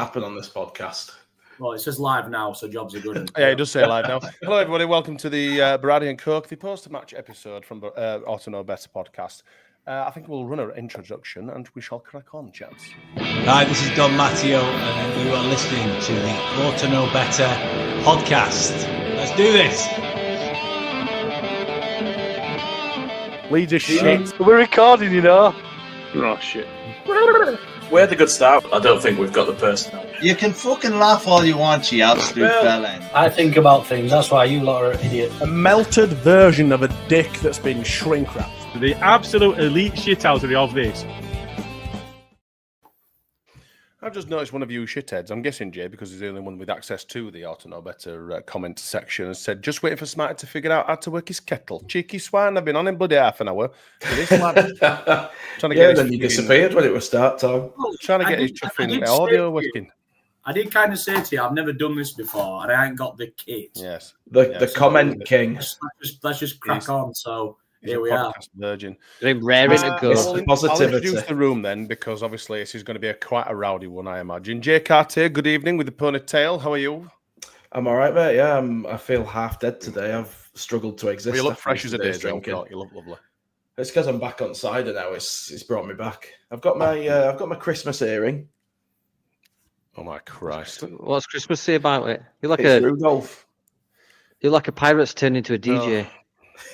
happen on this podcast. Well, it says live now, so jobs are good. Yeah, it does say live now. Hello, everybody. Welcome to the Berardi and Coke, the post-match episode from Ought to Know Better podcast. I think we'll run an introduction and we shall crack on, chaps. Hi, this is Don Matteo, and you are listening to the Ought to Know Better podcast. Let's do this. Leeds are shit. We're recording, you know. Oh, shit. We had a good start. I don't think we've got the personnel. You can fucking laugh all you want, you absolute bellend. I think about things. That's why you lot are idiots. A melted version of a dick that's been shrink wrapped. The absolute elite shithousery of this. I've just noticed one of you shitheads, I'm guessing Jay, because he's the only one with access to the Ought to Know Better comment section, has said, just waiting for Smarty to figure out how to work his kettle. Cheeky swine, I've been on him bloody half an hour. This lad, trying to get then you disappeared when it was start time. Trying to get his chuffing audio working. I did kind of say to you, I've never done this before, and I ain't got the kit. Yes. The comment king. Let's just crack on. So here we are. Virgin. Raring to go. I'll introduce the room then, because obviously this is going to be quite a rowdy one, I imagine. Jay Cartier, good evening with the ponytail. How are you? I'm all right, mate. Yeah, I feel half dead today. I've struggled to exist. Well, you look fresh as a day, drinking. You look lovely. It's because I'm back on cider now. It's brought me back. I've got my Christmas earring. Oh my Christ! What's Christmas say about it? You're like Rudolph. You're like a pirate's turned into a DJ.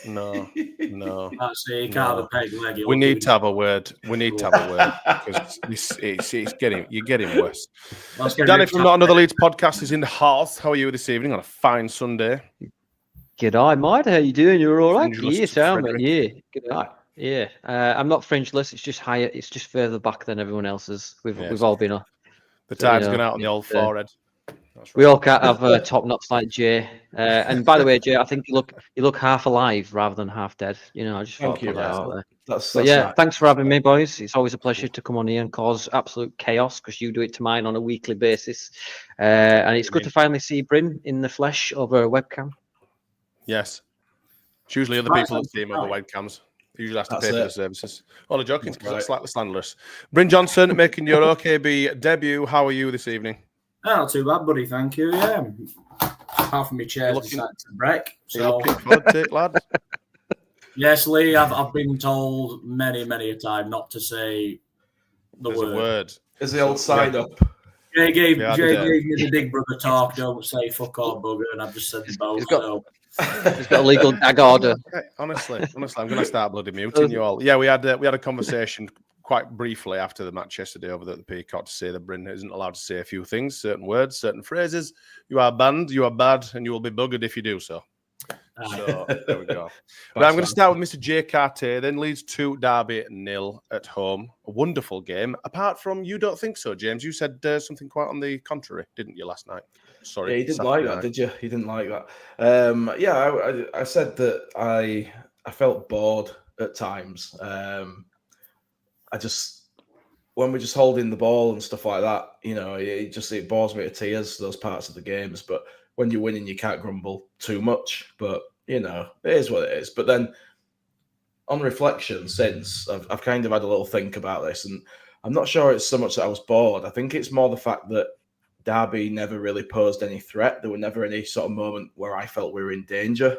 No. That's it. You can't have a peg leg. We need to have a word. Because you're getting worse. Danny from Not Another Leeds Podcast is in the house. How are you this evening on a fine Sunday? G'day, mate. How you doing? You're all right? Fringeless Yes, I'm. Frederick. Yeah. G'day. Yeah. I'm not fringeless. It's just higher. It's just further back than everyone else's. We've all been on. The tide's gone out on the old forehead. That's We all can't have top knots like Jay. And by the way, Jay, I think you look half alive rather than half dead. You know, I just thought I'd put that out there. That's But yeah, nice. thanks for having me, boys. It's always a pleasure to come on here and cause absolute chaos because you do it to mine on a weekly basis. And it's good to finally see Bryn in the flesh over a webcam. Yes. It's usually other people that see him over webcams. Usually has to pay for the services. Only joking, because it's slightly slanderous. Bryn Johnson making your OKB debut. How are you this evening? Not too bad, buddy. Thank you. Yeah. Apart from my chair decided to break. So looking forward to it, lad. Yes, Lee. I've been told many a time not to say the word. Is the old side up? Jay gave me the big brother talk. Don't say fuck or bugger, and I've just said the both. He's got a legal gag order. Honestly, I'm going to start bloody muting you all. Yeah, we had a conversation quite briefly after the match yesterday over at the Peacock to say that Bryn isn't allowed to say a few things, certain words, certain phrases. You are banned, you are bad, and you will be buggered if you do so. So there we go. But I'm going to start with Mr. J. Cartier, then Leeds 2, Derby 0 at home. A wonderful game. Apart from, you don't think so, James. You said something quite on the contrary, didn't you, last night? Sorry. Yeah, you didn't like that, did you? You didn't like that. I said that I felt bored at times. When we're just holding the ball and stuff like that, you know, it bores me to tears, those parts of the games. But when you're winning, you can't grumble too much. But, you know, it is what it is. But then on reflection since, I've kind of had a little think about this, and I'm not sure it's so much that I was bored. I think it's more the fact that Derby never really posed any threat. There were never any sort of moment where I felt we were in danger.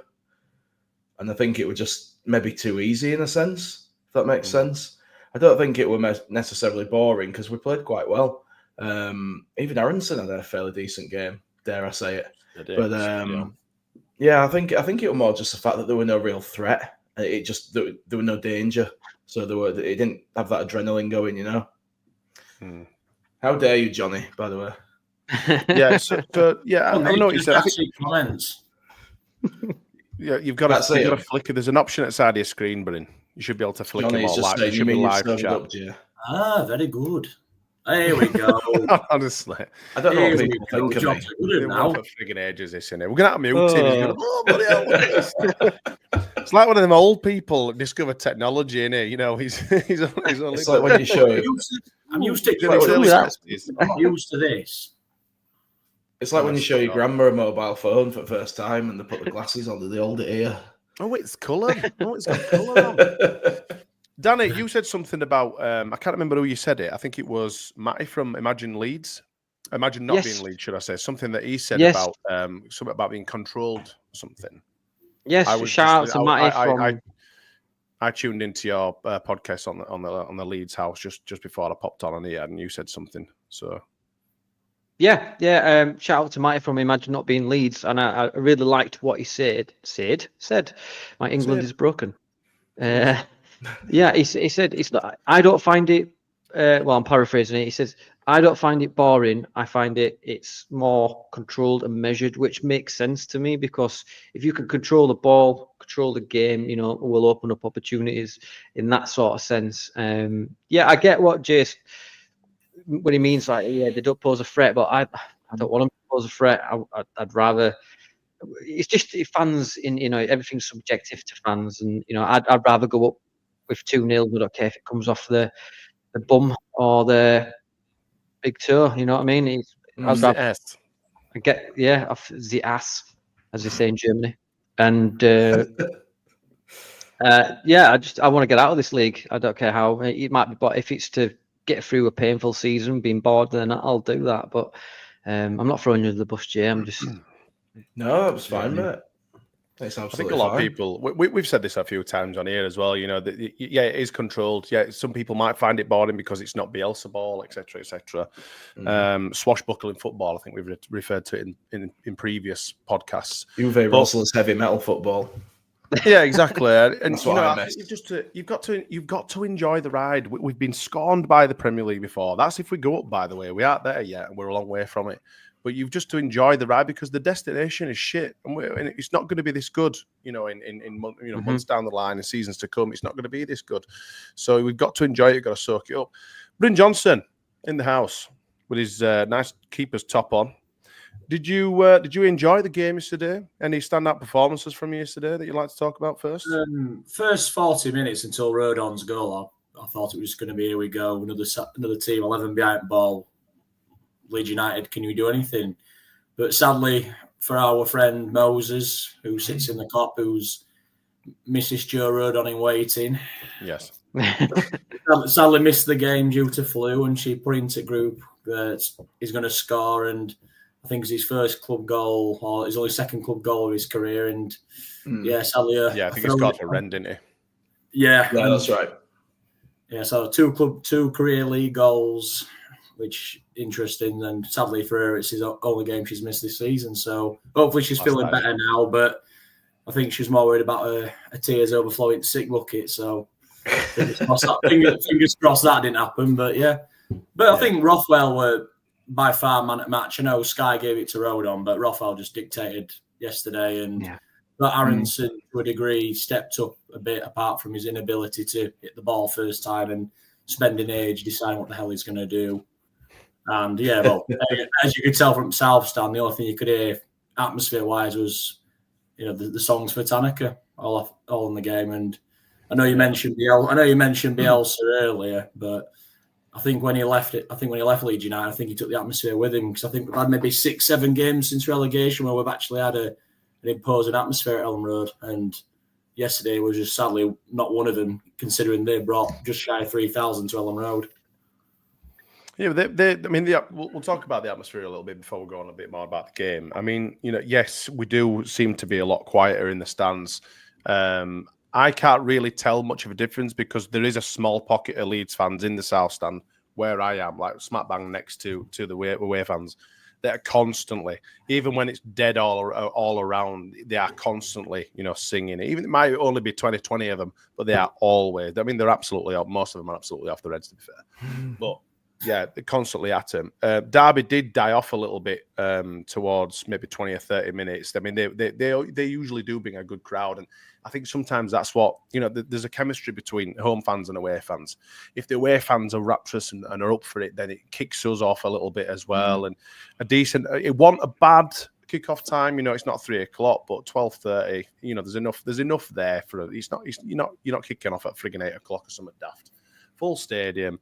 And I think it was just maybe too easy in a sense, if that makes sense. I don't think it was necessarily boring because we played quite well. Even Aaronson had a fairly decent game, dare I say it. But I think it was more just the fact that there were no real threat. It just there were no danger, so it didn't have that adrenaline going, you know. How dare you, Johnny? By the way. Yeah, I know what you said. I think comments. Yeah, you've got to flicker. There's an option at the side of your screen, Bryn. You should be able to flick them all live. You should be live chat. Very good. Here we go. Honestly, I don't know what people think of me. Now. Frigging ages this in here. We're gonna have to mute him. Bloody hell. It's like one of them old people that discover technology in here. You know, he's only. It's like when you show. I'm used to this. It's like when you show your grandma a mobile phone for the first time and they put the glasses on and they hold it here. Oh, it's coloured. Oh, it's got colour on. Danny, you said something about, I can't remember who you said it. I think it was Matty from Imagine Leeds. Imagine not Yes. being Leeds, should I say? Something that he said Yes. about something about being controlled or something. Yes, shout out to Matty from. I tuned into your podcast on the Leeds house just before I popped on here, and you said something. So Yeah. Shout out to Matty from Imagine Not Being Leeds, and I really liked what he said. My England is broken. Yeah, he said it's not. I don't find it. Well, I'm paraphrasing it. He says, "I don't find it boring. I find it's more controlled and measured, which makes sense to me because if you can control the ball, control the game, it will open up opportunities in that sort of sense." Yeah, I get what Jace when he means like, yeah, they don't pose a threat, but I don't want them to pose a threat. I'd rather. It's just fans everything's subjective to fans, and I'd rather go up with 2-0. I don't care if it comes off the bum or the big toe. You know what I mean? the ass. Off the ass, as they say in Germany. And I want to get out of this league. I don't care how it might be, but if it's to get through a painful season, being bored, then I'll do that. But I'm not throwing you under the bus, Jay. I'm just. No, it was fine, mate. It's absolutely I think a lot fine. of people, we've said this a few times on here as well, that, yeah, it is controlled. Yeah, some people might find it boring because it's not Bielsa ball, etc., etc. Swashbuckling football, I think we've referred to it in previous podcasts. Uwe Rosler's heavy metal football. Yeah, exactly. And That's what I missed. you've got to enjoy the ride. We've been scorned by the Premier League before. That's if we go up, by the way. We aren't there yet, and we're a long way from it. But you've just to enjoy the ride because the destination is shit, and it's not going to be this good. Months down the line and seasons to come, it's not going to be this good. So we've got to enjoy it. We've got to soak it up. Bryn Johnson in the house with his nice keeper's top on. Did you enjoy the game yesterday? Any standout performances from yesterday that you'd like to talk about first? First 40 minutes until Rodon's goal, I thought it was going to be, here we go, another team 11 behind the ball. Leeds United, can you do anything? But sadly, for our friend Moses, who sits in the cop, who's Mrs. Joe Rodon in waiting. Yes. Sadly missed the game due to flu, and she put into group that he's going to score, and I think it's his first club goal, or his only second club goal of his career, and sadly, I think he's got a rend, didn't he? Yeah, that's right. Yeah, so two career league goals, which interesting, and sadly for her, it's his only game she's missed this season. So hopefully she's feeling better now. But I think she's more worried about her tears overflowing sick bucket. So fingers crossed that didn't happen. But I think Rothwell were by far man at match. I know Sky gave it to Rodon, but Rothwell just dictated yesterday, and that Aaronson to a degree stepped up a bit apart from his inability to hit the ball first time and spending age deciding what the hell he's going to do. And as you could tell from South Stand, the only thing you could hear atmosphere-wise was, the songs for Tanaka all in the game. And I know you mentioned Bielsa earlier, but I think when he left Leeds United, I think he took the atmosphere with him, because I think we've had maybe 6-7 games since relegation where we've actually had an imposing atmosphere at Elland Road, and yesterday was just sadly not one of them, considering they brought just shy of 3,000 to Elland Road. Yeah, we'll talk about the atmosphere a little bit before we go on a bit more about the game. I mean, yes, we do seem to be a lot quieter in the stands. I can't really tell much of a difference because there is a small pocket of Leeds fans in the South Stand where I am, like smack bang next to the away fans. That are constantly, even when it's dead all around, they are constantly, singing. Even it might only be 20 of them, but they are always. I mean, most of them are absolutely off their heads, to be fair. But yeah, they're constantly at him. Derby did die off a little bit towards maybe 20 or 30 minutes. I mean, they usually do bring a good crowd, and I think sometimes that's what, there's a chemistry between home fans and away fans. If the away fans are rapturous and are up for it, then it kicks us off a little bit as well. And it wasn't a bad kickoff time. It's not 3:00, but 12:30. There's enough there for it. You're not kicking off at frigging 8:00 or something daft. Full stadium.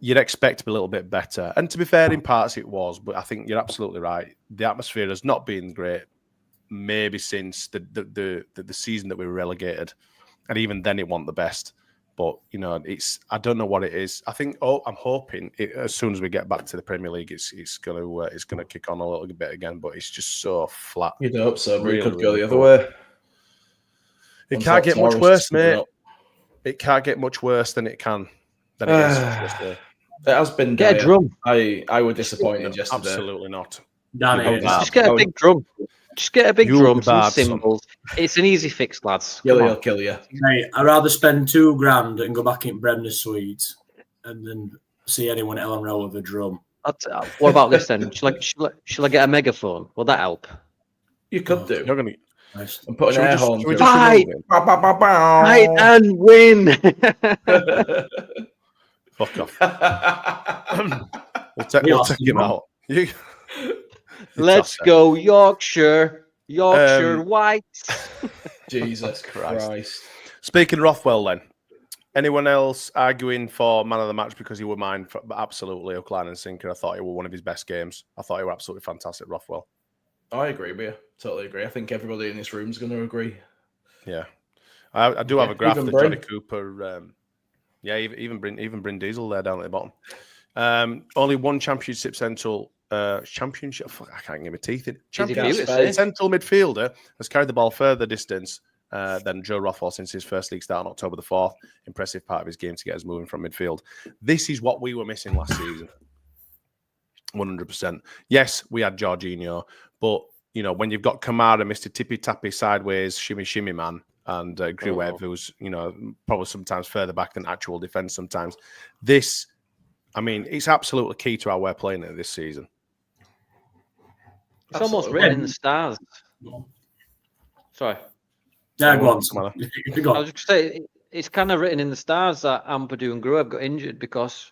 You'd expect to be a little bit better. And to be fair, in parts it was, but I think you're absolutely right. The atmosphere has not been great, maybe since the season that we were relegated. And even then it wasn't the best. But I don't know what it is. I think. I'm hoping as soon as we get back to the Premier League, it's gonna kick on a little bit again. But it's just so flat. You'd hope so, but Really, it could go the other cool. way. It can't get much worse, mate. It can't get much worse than it can. Than it is. It has been. Get a drum. I was disappointed yesterday. Absolutely not. Just get a big drum. Just get a big drum, some cymbals. It's an easy fix, lads. He'll kill you. Mate, I'd rather spend $2,000 and go back in Brenda's suite and then see anyone at Elland Road with a drum. What about this then? Shall I get a megaphone? Will that help? You could do. You're gonna. Nice. And put an air horn. Fight and win. Fuck off. We'll take him out. Let's go, Yorkshire Whites. Jesus Christ. Speaking of Rothwell, then, anyone else arguing for man of the match because he were mine? Absolutely, hook, line, and sinker. I thought it was one of his best games. I thought he were absolutely fantastic, Rothwell. I agree with you. Totally agree. I think everybody in this room is going to agree. Yeah, I do have a graph that Johnny Cooper. Even Bryn Diesel there down at the bottom. Only one championship central. Championship. I can't get my teeth in. Central midfielder has carried the ball further distance than Joe Rothwell since his first league start on October the 4th. Impressive part of his game to get us moving from midfield. This is what we were missing last season. 100%. Yes, we had Jorginho, but when you've got Kamara, Mr. Tippy Tappy sideways, shimmy man, and Gruev, who's probably sometimes further back than actual defence. Sometimes it's absolutely key to how we're playing it this season. It's almost written in the stars. Sorry. Yeah, go on. I was just saying, it's kind of written in the stars that Ampadu and Gruev got injured, because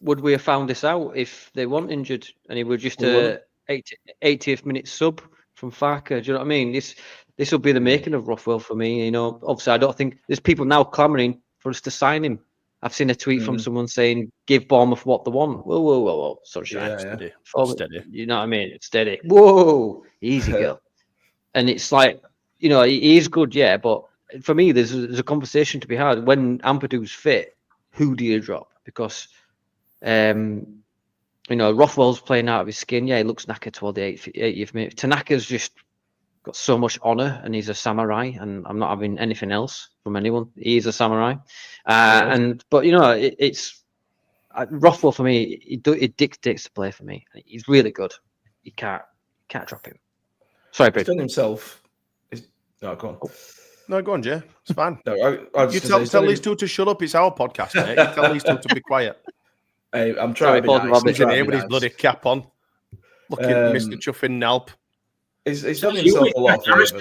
would we have found this out if they weren't injured and he were just a 80th minute sub from Farker? Do you know what I mean? This will be the making of Rothwell for me. Obviously, I don't think there's people now clamouring for us to sign him. I've seen a tweet from someone saying, give Bournemouth what they want. Whoa. Sunshine. Steady. You know what I mean? It's steady. Whoa. Easy, girl. And it's like, he is good, yeah, but for me, there's a conversation to be had. When Ampadu's fit, who do you drop? Because, Rothwell's playing out of his skin. Yeah, he looks knackered toward the 80th minute. Tanaka's just got so much honour, and he's a samurai, and I'm not having anything else from anyone. He's a samurai. It's Rothwell for me. It dictates the play for me. He's really good. You can't drop him. Sorry, Bryn. He's done himself. No, go on. No, go on, Jay. It's fine. No, you tell these two to shut up. It's our podcast, mate. You tell these two to be quiet. Hey, I'm trying to be nice. He's in here with his bloody cap on. Looking at Mr. Chuffin Nelp. He's done himself a lot of favours.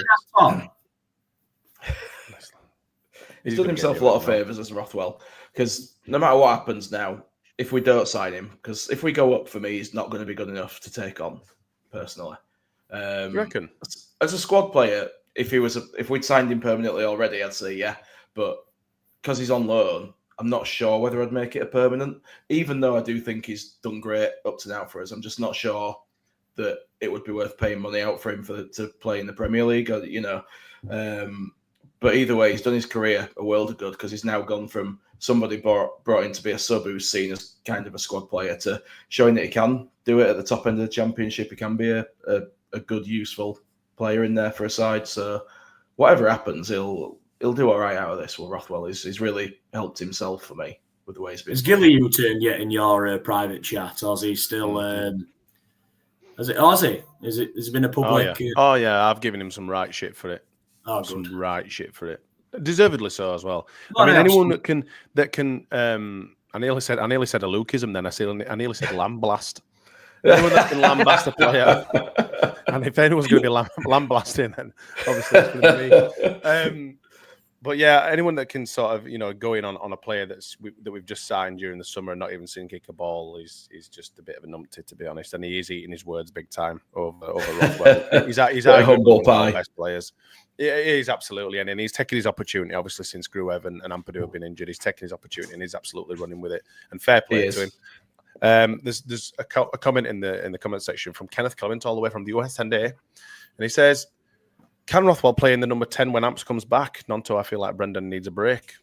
He's done himself a lot of favours as Rothwell, because no matter what happens now, if we don't sign him, because if we go up, for me, he's not going to be good enough to take on, personally. You reckon? As a squad player, if we'd signed him permanently already, I'd say yeah. But because he's on loan, I'm not sure whether I'd make it a permanent. Even though I do think he's done great up to now for us, I'm just not sure that it would be worth paying money out for him to play in the Premier League. But either way, he's done his career a world of good, because he's now gone from somebody brought in to be a sub who's seen as kind of a squad player to showing that he can do it at the top end of the Championship. He can be a good, useful player in there for a side. So whatever happens, he'll do all right out of this. Well, Rothwell he's really helped himself for me with the way he's been. Is Gilly U-turn yet in your private chat, or is he still? Has he? Has it been a public? Oh yeah, I've given him some right shit for it. Oh, some good. right shit for it. Deservedly so as well. Anyone that can. I nearly said a Lukeism. Then I nearly said lamblast. Anyone that can lamblast a player, and if anyone's going to be lamblasting, then obviously it's going to be me. But yeah, anyone that can sort of go in on a player that we've just signed during the summer and not even seen kick a ball is just a bit of a numpty, to be honest. And he is eating his words big time over Rothwell. He's a humble pie. Best players. He is absolutely, and he's taking his opportunity. Obviously, since Gruev and Ampadu have been injured, he's taking his opportunity and he's absolutely running with it. And fair play to him. There's a comment in the comment section from Kenneth Clement all the way from the US 10 day, and he says, "Can Rothwell play in the number 10 when Amps comes back? Nonto, I feel like Brendan needs a break."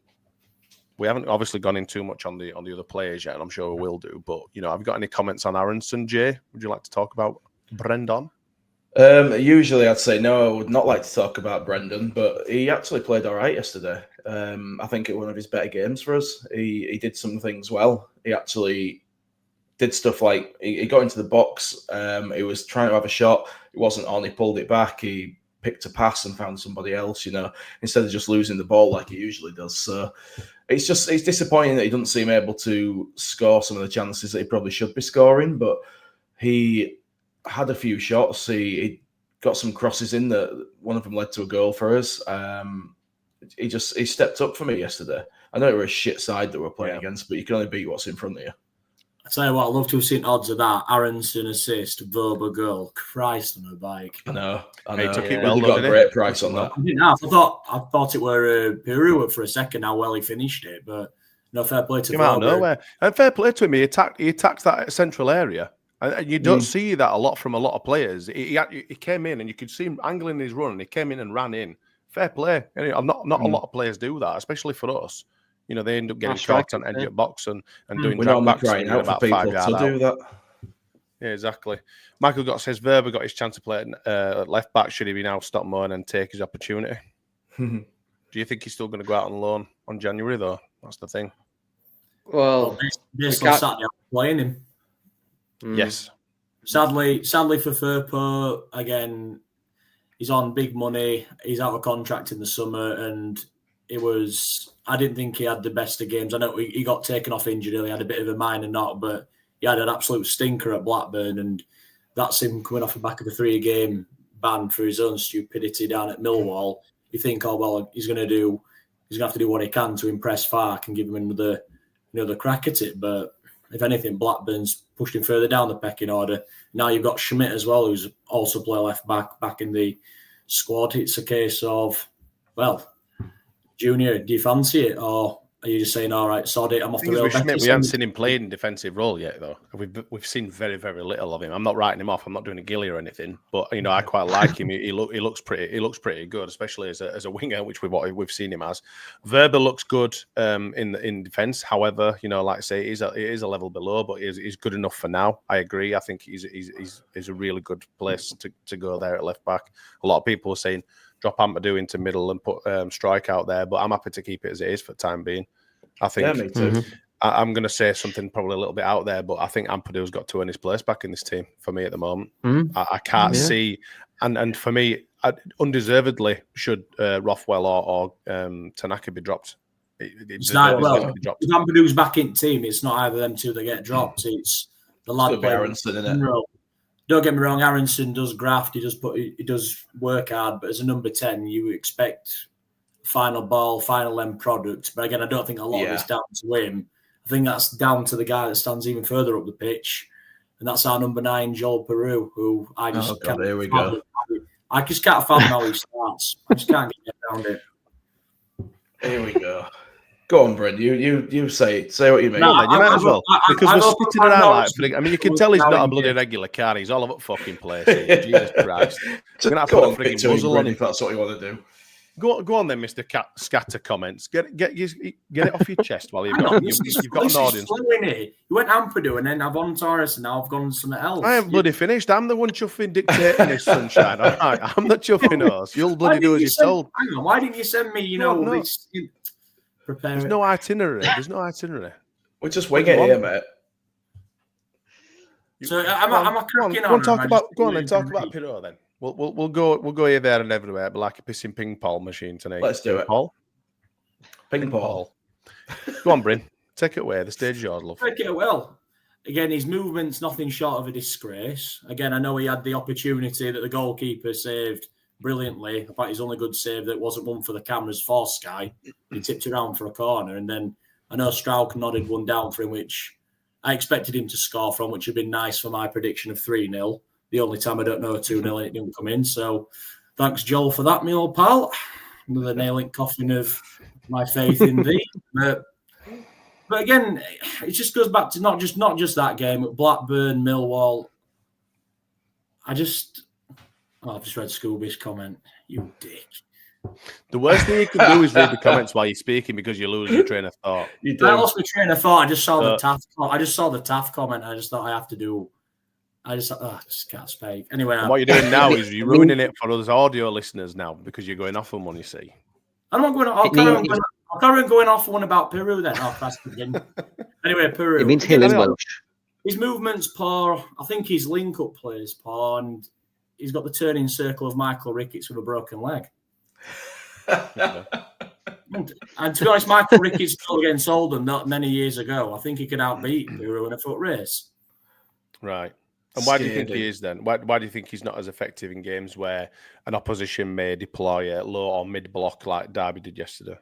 We haven't obviously gone in too much on the other players yet, and I'm sure we will do. But have you got any comments on Aaronson, Jay? Would you like to talk about Brendan? Usually I'd say no. I would not like to talk about Brendan, but he actually played all right yesterday. I think it was one of his better games for us. He did some things well. He actually did stuff like he got into the box. He was trying to have a shot. It wasn't on. He pulled it back. He picked a pass and found somebody else, instead of just losing the ball like he usually does. So it's disappointing that he doesn't seem able to score some of the chances that he probably should be scoring, but he had a few shots. He got some crosses in that one of them led to a goal for us. He stepped up for me yesterday. I know it were a shit side that we're playing against, but you can only beat what's in front of you. I tell you what, I'd love to have seen odds of that. Aaronson assist, Verba goal. Christ on a bike. I know. He took it well. He got a great price on that. I didn't have. I thought it were Piroe for a second. How well he finished it, but no, fair play to him. Out of nowhere, and fair play to him. He attacked that central area, and you don't see that a lot from a lot of players. He came in, and you could see him angling his run. And he came in and ran in. Fair play. Not a lot of players do that, especially for us. They end up getting caught on edge of box and doing drag backs out about for 5 yards to do that. Yeah, exactly. Michael says Verba got his chance to play at left back. Should he be now stop mowing and take his opportunity? Do you think he's still going to go out on loan on January though? That's the thing. Well, based on Saturday, I'm playing him. Yes. Sadly for Firpo, again, he's on big money. He's out of contract in the summer, and I didn't think he had the best of games. I know he got taken off injured. He had a bit of a minor knock, but he had an absolute stinker at Blackburn, and that's him coming off the back of a 3-game ban for his own stupidity down at Millwall. You think, oh well, he's going to have to do what he can to impress Fark and give him another crack at it. But if anything, Blackburn's pushed him further down the pecking order. Now you've got Schmidt as well, who's also play left back in the squad. It's a case of, well, Junior, do you fancy it, or are you just saying, all right, sod it, I'm off the rail? Schmidt, we haven't seen him play in defensive role yet, though. We've seen very, very little of him. I'm not writing him off. I'm not doing a gilly or anything, but I quite like him. He looks pretty good, especially as a winger, which we've seen him as. Verba looks good in defence. However, like I say, it is a level below, but he's good enough for now. I agree. I think he's a really good place to go there at left back. A lot of people are saying drop Ampadu into middle and put Strike out there, but I'm happy to keep it as it is for the time being. I think me too. I'm going to say something probably a little bit out there, but I think Ampadu's got to earn his place back in this team for me at the moment. I can't see, and for me, undeservedly should Rothwell or Tanaka be dropped. It's not, well, if Ampadu's back in the team, it's not either them two that get dropped. It's the lad Aaronson, isn't it? Don't get me wrong, Aaronson does graft, he does work hard, but as a number 10, you expect final ball, final end product. But again, I don't think a lot of it's down to him. I think that's down to the guy that stands even further up the pitch, and that's our number 9, Joel Piroe, who I just can't. Here we go. I just can't fathom how he starts. I just can't get around it. Here we go. Go on, Bryn. You say what you mean. No, you might as well. Because we're spitting it out like, I mean, you can tell he's not a bloody regular car. He's all over fucking place. Jesus Christ. Just go on, frigging muzzle on if that's what you want to do. Go on then, Mr. Scatter comments. Get it off your chest while you've got an audience. You went Ampadu and then I've on Taurus and now I've gone something else. I haven't bloody finished. I'm the one chuffing dictating this sunshine. All right, I'm the chuffing horse. You'll bloody do as you're told. Hang on, why didn't you send me, this... There's no itinerary. We're just winging it here, mate. So I'm cracking on. Talk about Piroe then. We'll go here, there, and everywhere, but like a pissing ping pong machine tonight. Let's do it. Ping pong. Go on, Bryn. Take it away. The stage is yours, love. Take it well. Again, his movement's nothing short of a disgrace. Again, I know he had the opportunity that the goalkeeper saved brilliantly. In fact, his only good save that wasn't one for the cameras for Sky. He tipped around for a corner, and then I know Strauch nodded one down for him, which I expected him to score from, which had been nice for my prediction of 3-0. The only time I don't know 2-0 and it didn't come in. So thanks, Joel, for that, my old pal. Another nailing coffin of my faith in thee. But again, it just goes back to not just that game, but Blackburn, Millwall. I've just read Scooby's comment. You dick. The worst thing you can do is read the comments while you're speaking because you lose your train of thought. I lost my train of thought. I just saw the Taft comment. I just thought I have to do. I just can't speak. Anyway, what you're doing now is you're ruining it for those audio listeners now because you're going off on one. You see, I'm not going. I'll carry on going off one about Piroe then. Anyway, Piroe. It means hill in Welsh. His movement's poor. I think his link-up play is poor, and he's got the turning circle of Michael Ricketts with a broken leg. And to be honest, Michael Ricketts goal against Oldham not many years ago. I think he could outbeat Piroe in a foot race. Right. And why do you think he is then? Why do you think he's not as effective in games where an opposition may deploy a low or mid block like Derby did yesterday?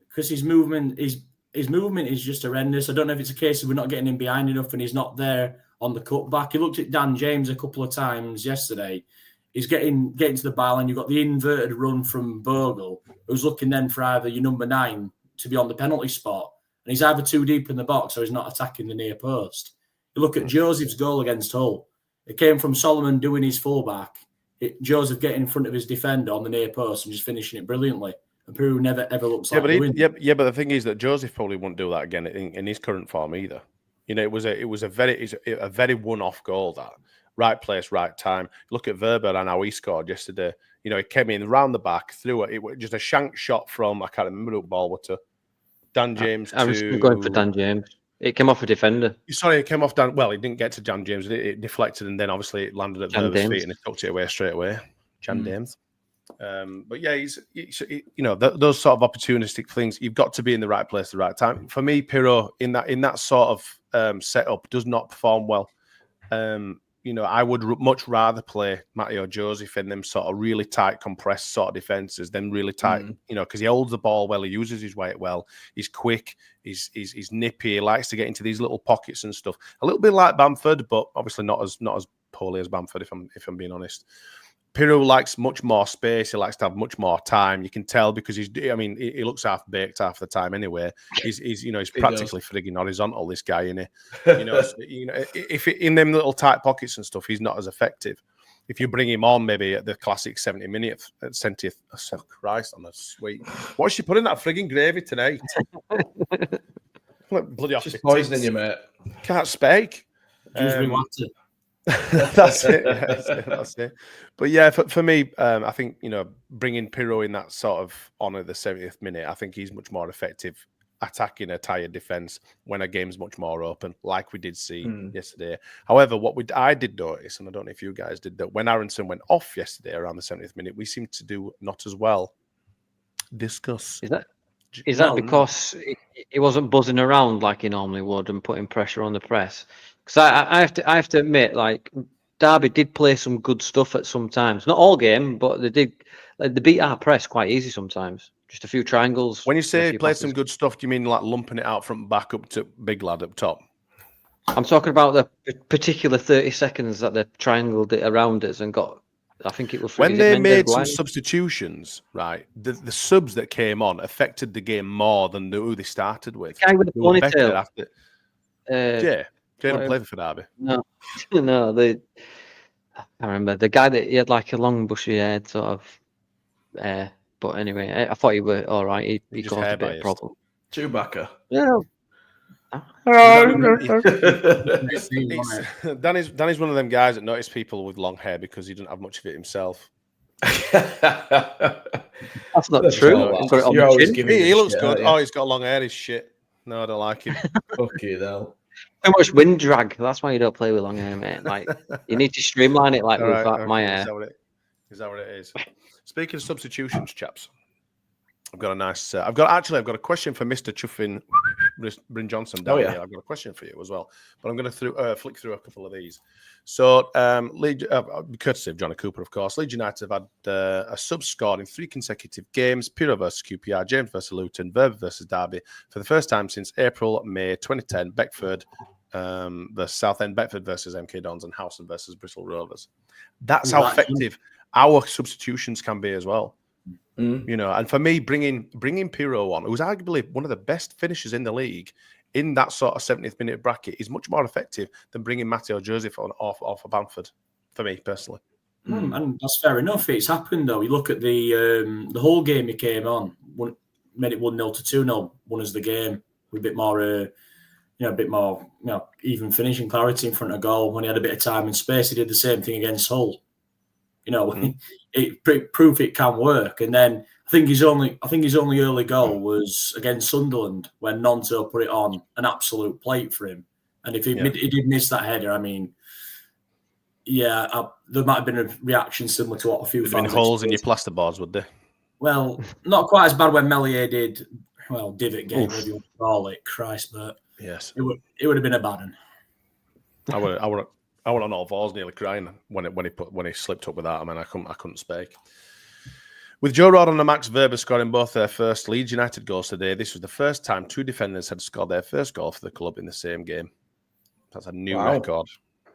Because his movement is just horrendous. I don't know if it's a case of we're not getting him behind enough and he's not there on the cutback. He looked at Dan James a couple of times yesterday. He's getting to the ball, and you've got the inverted run from Bogle, who's looking then for either your number 9 to be on the penalty spot, and he's either too deep in the box or he's not attacking the near post. You look at Joseph's goal against Hull. It came from Solomon doing his fullback. Joseph getting in front of his defender on the near post and just finishing it brilliantly. And Piroe never ever looks like doing. But the thing is that Joseph probably wouldn't do that again in his current form either. You know, it was a very one-off goal that. Right place, right time. Look at Verber and how he scored yesterday. You know, he came in round the back, threw it. It was just a shank shot from, I can't remember who the ball was to Dan James. I was going for Dan James. It came off a defender. Sorry, it came off Dan. Well, it didn't get to Dan James. It deflected, and then obviously it landed at Verber's feet, and he tucked it away straight away. Jan James. But yeah, he's you know, those sort of opportunistic things. You've got to be in the right place at the right time. For me, Piroe in that sort of setup does not perform well. You know, I would much rather play Matteo Joseph in them sort of really tight, compressed sort of defenses than really tight, you know, because he holds the ball well, he uses his weight well, he's quick, he's nippy, he likes to get into these little pockets and stuff. A little bit like Bamford, but obviously not as poorly as Bamford, if I'm being honest. Piroe likes much more space. He likes to have much more time. You can tell because he looks half baked half the time anyway. He's practically frigging horizontal. This guy, innit? If in them little tight pockets and stuff, he's not as effective. If you bring him on, maybe at the classic 70th, oh, Christ on a sweet. What's she putting that frigging gravy tonight? Bloody off. Just poisoning you, mate. Can't speak. That's it. That's it. But yeah, for me, I think, you know, bringing Piroe in that sort of honour the 70th minute, I think he's much more effective attacking a tired defence when a game's much more open, like we did see yesterday. However, I did notice, and I don't know if you guys did, that when Aaronson went off yesterday around the 70th minute, we seemed to do not as well. Discuss. Is that because he wasn't buzzing around like he normally would and putting pressure on the press? Because I have to admit, like, Derby did play some good stuff at some times. Not all game, but they did. Like, they beat our press quite easy sometimes. Just a few triangles. When you say play some good stuff, do you mean like lumping it out from back up to big lad up top? I'm talking about the particular 30 seconds that they triangled it around us and got. I think it was when they made some substitutions, right? The subs that came on affected the game more than who they started with. The guy with the ponytail. Jay don't play for Derby. No. I remember the guy that he had like a long bushy head, sort of. But anyway, I thought he were all right. He caused a bit of problem. Chewbacca. Yeah. Danny's one of them guys that notice people with long hair because he doesn't have much of it himself. That's not true. He looks good. Oh, he's got long hair. He's shit. No, I don't like him. Okay, though. Too much wind drag. That's why you don't play with long hair, mate. Like, you need to streamline it like with my hair. Is that what it is? Speaking of substitutions, chaps, I've got a question for Mr. Chuffin, Bryn Johnson down here. I've got a question for you as well, but I'm going to flick through a couple of these. So, courtesy of Johnny Cooper, of course, Leeds United have had a sub scored in 3 consecutive games: Piroe versus QPR, James versus Luton, Verber versus Derby, for the first time since May 2010. Beckford versus Southend, Beckford versus MK Dons, and Howson versus Bristol Rovers. That's how effective our substitutions can be as well. You know, and for me, bringing Piroe on, who's arguably one of the best finishers in the league in that sort of 70th minute bracket, is much more effective than bringing Matteo Joseph on off of Bamford. For me personally, And that's fair enough. It's happened though. You look at the whole game he came on, made it 1-0 to 2-0, won us the game with a bit more, even finishing clarity in front of goal. When he had a bit of time and space, he did the same thing against Hull. It proved it can work. And then I think his only early goal was against Sunderland when Nonto put it on an absolute plate for him. And if he did miss that header, I mean, there might have been a reaction similar to what a few fans. Been holes in your plasterboards, would there? Well, not quite as bad when Melier did. Well, divot game, whatever you want to call it. Christ, but yes, it would have been a bad one. I would on all fours, nearly crying when he slipped up with that. I mean, I couldn't speak. With Joe Rodon and Max Weber scoring both their first Leeds United goals today, this was the first time two defenders had scored their first goal for the club in the same game. That's a new record.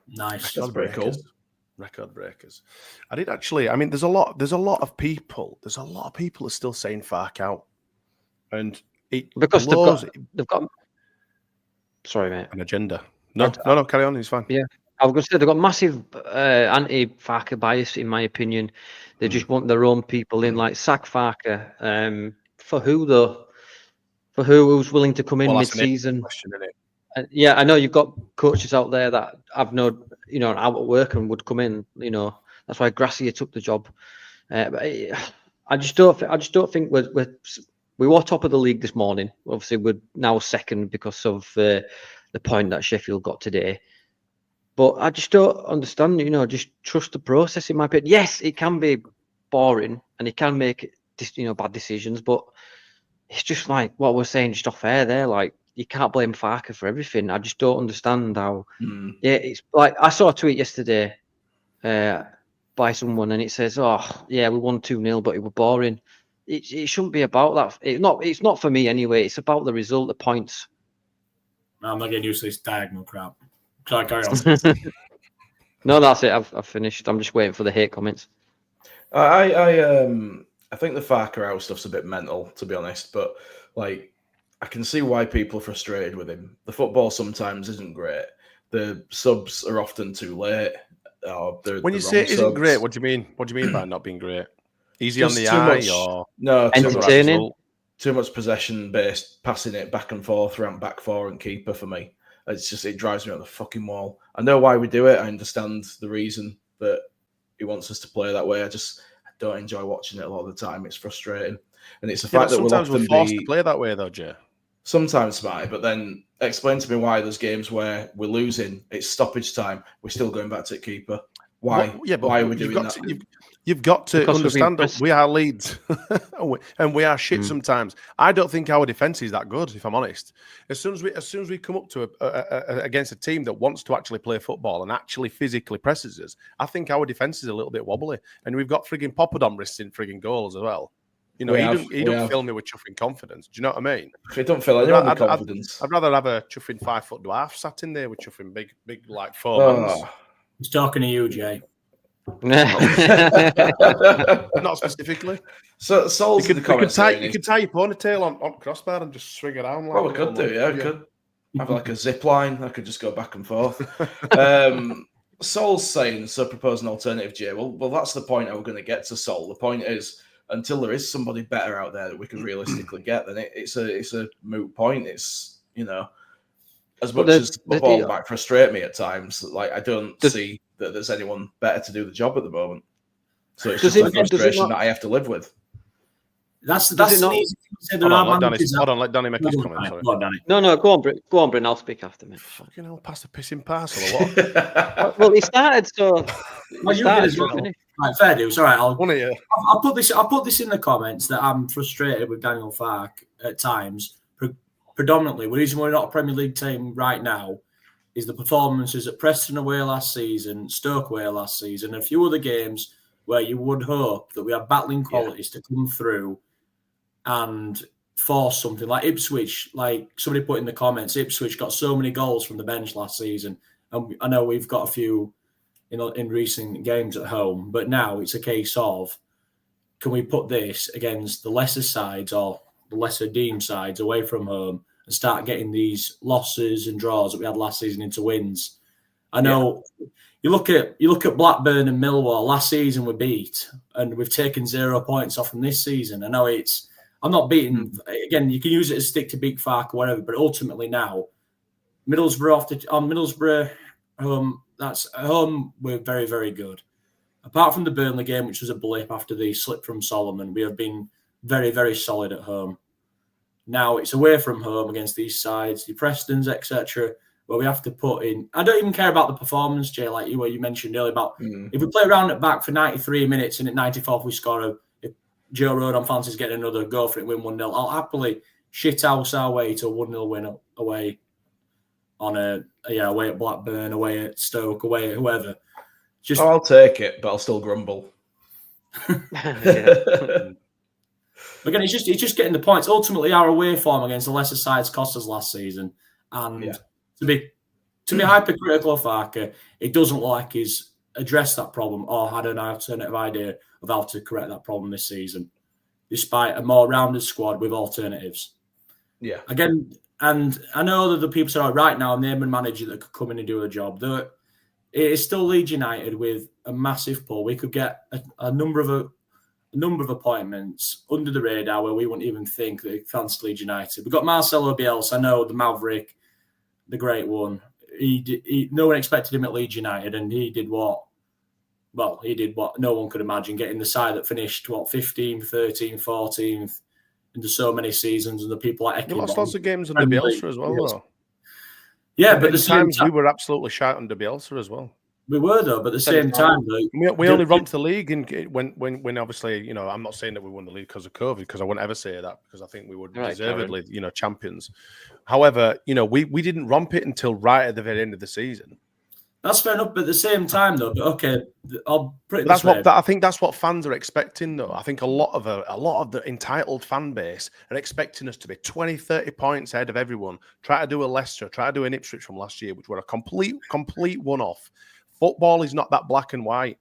Nice. That's pretty cool. Record breakers. I did actually. I mean, there's a lot of people. There's a lot of people are still saying Fark out, and because they've got. Sorry, mate. An agenda. No, carry on. It's fine. Yeah, I was going to say they've got massive anti-Farker bias, in my opinion. They just want their own people in, like sack Farker. For who though? For who's willing to come in mid-season? Yeah, I know you've got coaches out there that have out at work and would come in. That's why Gracia took the job. But I just don't think we were top of the league this morning. Obviously, we're now second because of the point that Sheffield got today. But I just don't understand. Just trust the process. In my opinion, yes, it can be boring and it can make bad decisions, but it's just like what we're saying just off air there, like. You can't blame Farker for everything. I just don't understand how. Yeah, it's like I saw a tweet yesterday by someone, and it says, "Oh, yeah, we won 2-0, but it was boring." It shouldn't be about that. It's not for me anyway. It's about the result, the points. I'm not getting used to this diagonal crap. Try carry on. No, that's it. I've finished. I'm just waiting for the hate comments. I think the Farker out stuff's a bit mental, to be honest, but like. I can see why people are frustrated with him. The football sometimes isn't great. The subs are often too late. When you say it isn't great, what do you mean? What do you mean by not being great? Easy on the eye, or entertaining? Too much possession-based, passing it back and forth around back four and keeper for me. It drives me on the fucking wall. I know why we do it. I understand the reason that he wants us to play that way. I don't enjoy watching it a lot of the time. It's frustrating, and it's the fact that sometimes we're forced to play that way, though, Jay. Sometimes, Smarty, but then explain to me why there's games where we're losing, it's stoppage time, we're still going back to the keeper. Why? Why are we doing that? You've got to understand that we are Leeds and we are shit sometimes. I don't think our defence is that good, if I'm honest. As soon as we come up to against a team that wants to actually play football and actually physically presses us, I think our defence is a little bit wobbly. And we've got frigging Poppadom wrists in frigging goals as well. He don't fill me with chuffing confidence. Do you know what I mean? He don't fill anyone with confidence. I'd rather have a chuffing 5-foot dwarf sat in there with chuffing big like 4 months. He's talking to you, Jay. Not specifically. So Sol's you could tie your ponytail on crossbar and just swing around. Well, we could do, yeah. We could have like a zip line. I could just go back and forth. Sol's saying, so propose an alternative, Jay. Well, that's the point. How we're going to get to Sol. The point is, until there is somebody better out there that we can realistically get, then it's a moot point. It's as much as the ball back frustrate me at times. Like I don't see that there's anyone better to do the job at the moment. So it's just a frustration that I have to live with. That's an easy thing to say. Hold on, let Danny make his comment. Sorry. Go on, Danny. No, go on, Bryn. I'll speak after me. Fucking hell, pass the pissing parcel or what? Well, he started, so. Right, fair dues. All right, I'll put this in the comments that I'm frustrated with Daniel Farke at times. Predominantly, the reason we're not a Premier League team right now is the performances at Preston away last season, Stoke away last season, and a few other games where you would hope that we have battling qualities to come through and force something like Ipswich. Like somebody put in the comments, Ipswich got so many goals from the bench last season, and I know we've got a few in recent games at home, but now it's a case of, can we put this against the lesser sides or the lesser deemed sides away from home and start getting these losses and draws that we had last season into wins? I know you look at Blackburn and Millwall. Last season we beat, and we've taken 0 points off from this season. I know I'm not beating. Again, you can use it as stick to big fark or whatever, but ultimately now, Middlesbrough home. That's at home. We're very, very good. Apart from the Burnley game, which was a blip after the slip from Solomon, we have been very, very solid at home. Now it's away from home against these sides, the Prestons, etc., where we have to put in. I don't even care about the performance, Jay, like you mentioned earlier about if we play around at back for 93 minutes and at 94th we score if Joe Rodon fancies getting another go for it, win 1-0, I'll happily shithouse our way to a 1-0 win away on away at Blackburn, away at Stoke, away at whoever. I'll take it, but I'll still grumble. Again, it's just getting the points. Ultimately, our away form against the lesser sides cost us last season, and to be hypercritical of Farker, it doesn't look like he's addressed that problem or had an alternative idea of how to correct that problem this season, despite a more rounded squad with alternatives. Yeah. Again, and I know that the people say, right now, name a manager that could come in and do a job. Though it is still Leeds United with a massive pull. We could get a number of appointments under the radar where we wouldn't even think that they fancy Leeds United. We've got Marcelo Bielsa, I know, the Maverick, the great one. No one expected him at Leeds United, and he did what no one could imagine, getting the side that finished, 15th, 13th, 14th, into so many seasons, and the people like Ekin lost lots of games under Bielsa as well, though. Yeah, but at the same time, we were absolutely shite under Bielsa as well. We were, though, but at the same time, we only romped the league when obviously, I'm not saying that we won the league because of COVID, because I wouldn't ever say that, because I think we were deservedly, champions. However, we didn't romp it until right at the very end of the season. That's fair enough, but at the same time, though, okay, I think that's what fans are expecting, though. I think a lot of the entitled fan base are expecting us to be 20, 30 points ahead of everyone. Try to do a Leicester, try to do an Ipswich from last year, which were a complete one-off. Football is not that black and white.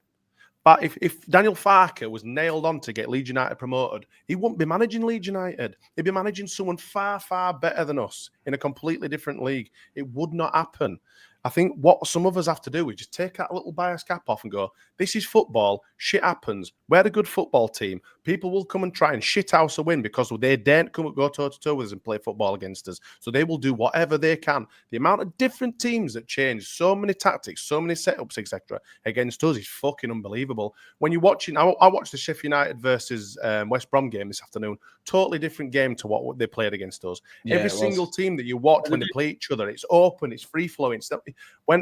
But if Daniel Farker was nailed on to get Leeds United promoted, he wouldn't be managing Leeds United. He'd be managing someone far, far better than us in a completely different league. It would not happen. I think what some of us have to do is just take that little bias cap off and go, this is football, shit happens. We're a good football team. People will come and try and shit house a win because they daren't come and go toe-to-toe with us and play football against us. So they will do whatever they can. The amount of different teams that change, so many tactics, so many setups, etc., against us is fucking unbelievable. When you're watching, I watched the Sheffield United versus West Brom game this afternoon. Totally different game to what they played against us. Yeah, every single team that you watch when they play each other, it's open, it's free-flowing.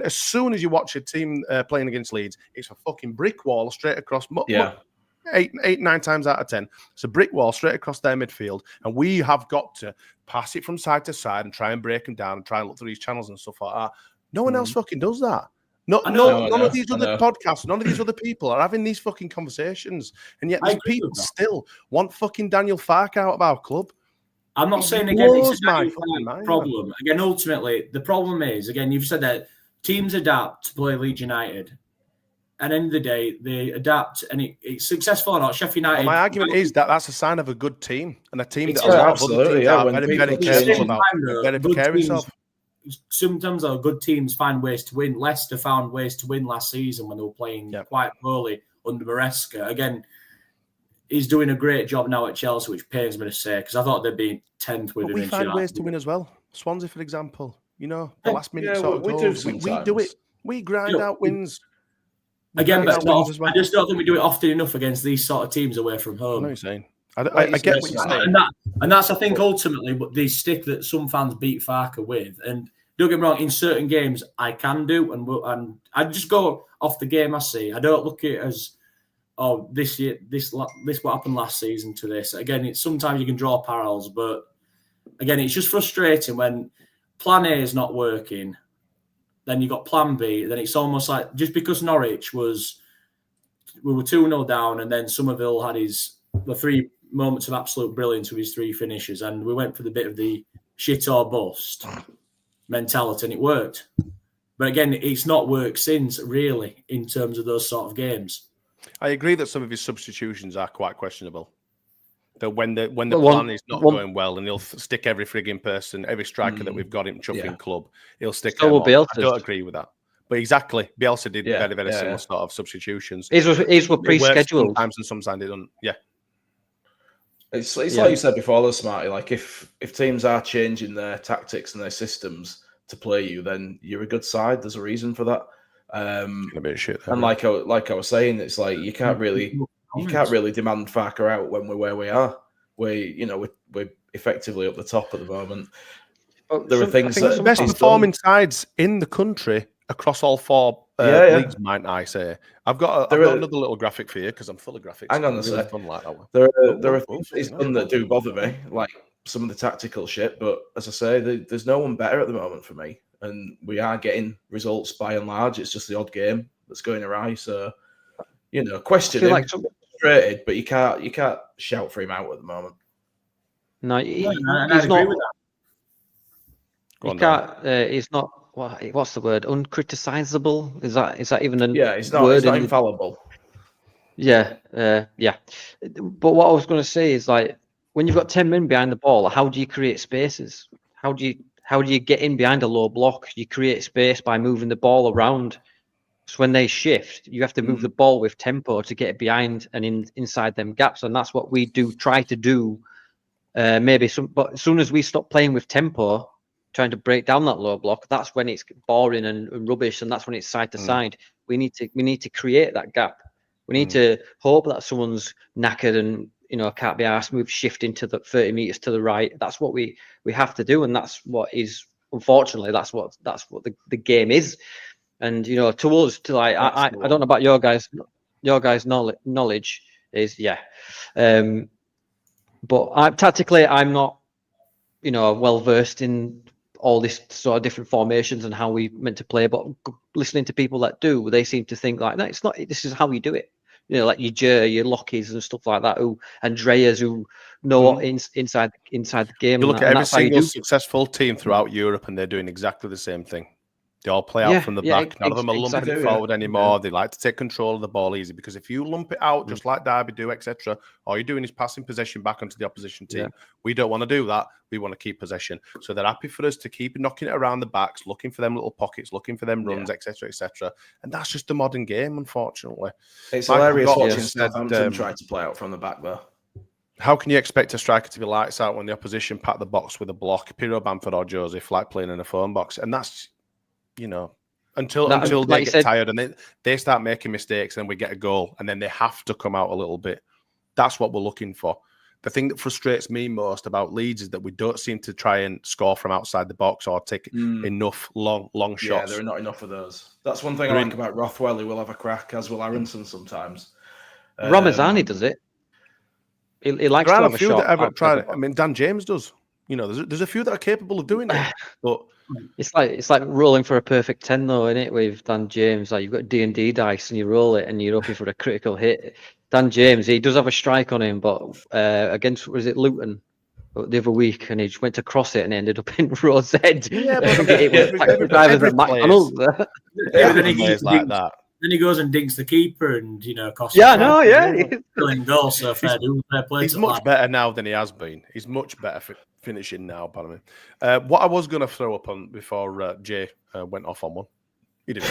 As soon as you watch a team playing against Leeds, it's a fucking brick wall straight across. Eight, 9 times out of 10, it's a brick wall straight across their midfield, and we have got to pass it from side to side and try and break them down and try and look through these channels and stuff like that. No one else fucking does that. None of these other podcasts, none of these other people are having these fucking conversations, and yet these people still want fucking Daniel Farke out of our club. I'm not saying again it's a problem. Again, ultimately, the problem is, again, you've said that teams adapt to play Leeds United. At the end of the day, they adapt, and it's successful or not. Sheffield United. Well, my argument is that that's a sign of a good team, and a team that a lot of other teams are very careful about, very precarious of. Sometimes good teams find ways to win. Leicester found ways to win last season when they were playing quite poorly under Maresca. Again, he's doing a great job now at Chelsea, which pains me to say, because I thought they'd be 10th with him. We find ways to win as well. Swansea, for example, the last minute sort of goals. We do it. We grind out wins. Again, but I just don't think we do it often enough against these sort of teams away from home. I know what you're saying. I get what you're saying. And that's, I think, ultimately the stick that some fans beat Farke with. And don't get me wrong, in certain games I can do, and I just go off the game I see. I don't look at it as, this year, this what happened last season to this. Again, it's sometimes you can draw parallels, but again, it's just frustrating when plan A is not working. Then you got plan B. Then it's almost like just because Norwich we were 2-0 down, and then Somerville had the 3 moments of absolute brilliance with his 3 finishes, and we went for the bit of the shit or bust mentality, and it worked. But again, it's not worked since, really, in terms of those sort of games. I agree that some of his substitutions are quite questionable. That when the plan is not going well, and he'll stick every frigging person, every striker that we've got in chucking club, he'll stick them on. I don't agree with that. But exactly, Bielsa did very similar sort of substitutions. His were pre-scheduled. Sometimes and sometimes it doesn't. Yeah. It's like you said before, though, Smarty. Like if teams are changing their tactics and their systems to play you, then you're a good side. There's a reason for that. A bit of shit there, and like I was saying, it's like you can't really demand Farker out when we're where we are. We're effectively up the top at the moment. There are things that the best performing sides in the country across all four leagues, might I say. I've got another little graphic for you because I'm full of graphics. Hang on a sec. Like that one. There are things he's done that do bother me, like some of the tactical shit. But as I say, there's no one better at the moment for me, and we are getting results by and large. It's just the odd game that's going awry. So question him. Frustrated, but you can't shout for him out at the moment. No, he's not. With that. You can't. He's not. What's the word? Uncriticizable? Is that even a word? He's not infallible. Yeah. But what I was going to say is, like, when you've got 10 men behind the ball, how do you create spaces? How do you get in behind a low block? You create space by moving the ball around. So when they shift, you have to move the ball with tempo to get it behind and inside them gaps, and that's what we try to do. But as soon as we stop playing with tempo, trying to break down that low block, that's when it's boring and rubbish, and that's when it's side to side. We need to create that gap. We need to hope that someone's knackered and can't be asked, move shifting to the 30 meters to the right. That's what we have to do, and that's what is, unfortunately, that's what the game is. And to us, I don't know about your guys' knowledge is but tactically I'm not well versed in all this sort of different formations and how we meant to play. But listening to people that do, they seem to think like, no, it's not. This is how we do it. Like your Lockies and stuff like that, Andreas who know what inside the game. You look at every single successful team throughout Europe, and they're doing exactly the same thing. They all play out from the back. None of them are lumping it forward anymore. They like to take control of the ball easy, because if you lump it out just like Derby do, etc., all you're doing is passing possession back onto the opposition team. We don't want to do that. We want to keep possession. So they're happy for us to keep knocking it around the backs, looking for them little pockets, looking for them runs, etc., etc. And that's just the modern game, unfortunately. It's hilarious watching Southampton try to play out from the back, though. How can you expect a striker to be lights out when the opposition pack the box with a block, Piroe, Bamford or Joseph, like playing in a phone box? And that's... until they get tired and they start making mistakes, and we get a goal, and then they have to come out a little bit. That's what we're looking for. The thing that frustrates me most about Leeds is that we don't seem to try and score from outside the box or take enough long shots. Yeah, there are not enough of those. That's one thing I like about Rothwell. He will have a crack, as will Aaronson sometimes. Ramazani does it. He likes to have a shot. That haven't tried it. I mean, Dan James does. There's a few that are capable of doing it, but. It's like rolling for a perfect 10, though, isn't it? With Dan James, like you've got D&D dice and you roll it and you're hoping for a critical hit. Dan James, he does have a strike on him, but against Luton the other week, and he just went to cross it and ended up in Rose's head. Yeah, but then he goes and dinks the keeper, and costs. Goal, so fair play. He's much better now than he has been. He's much better for finishing now. Pardon me. What I was going to throw up on before Jay went off on one, he didn't.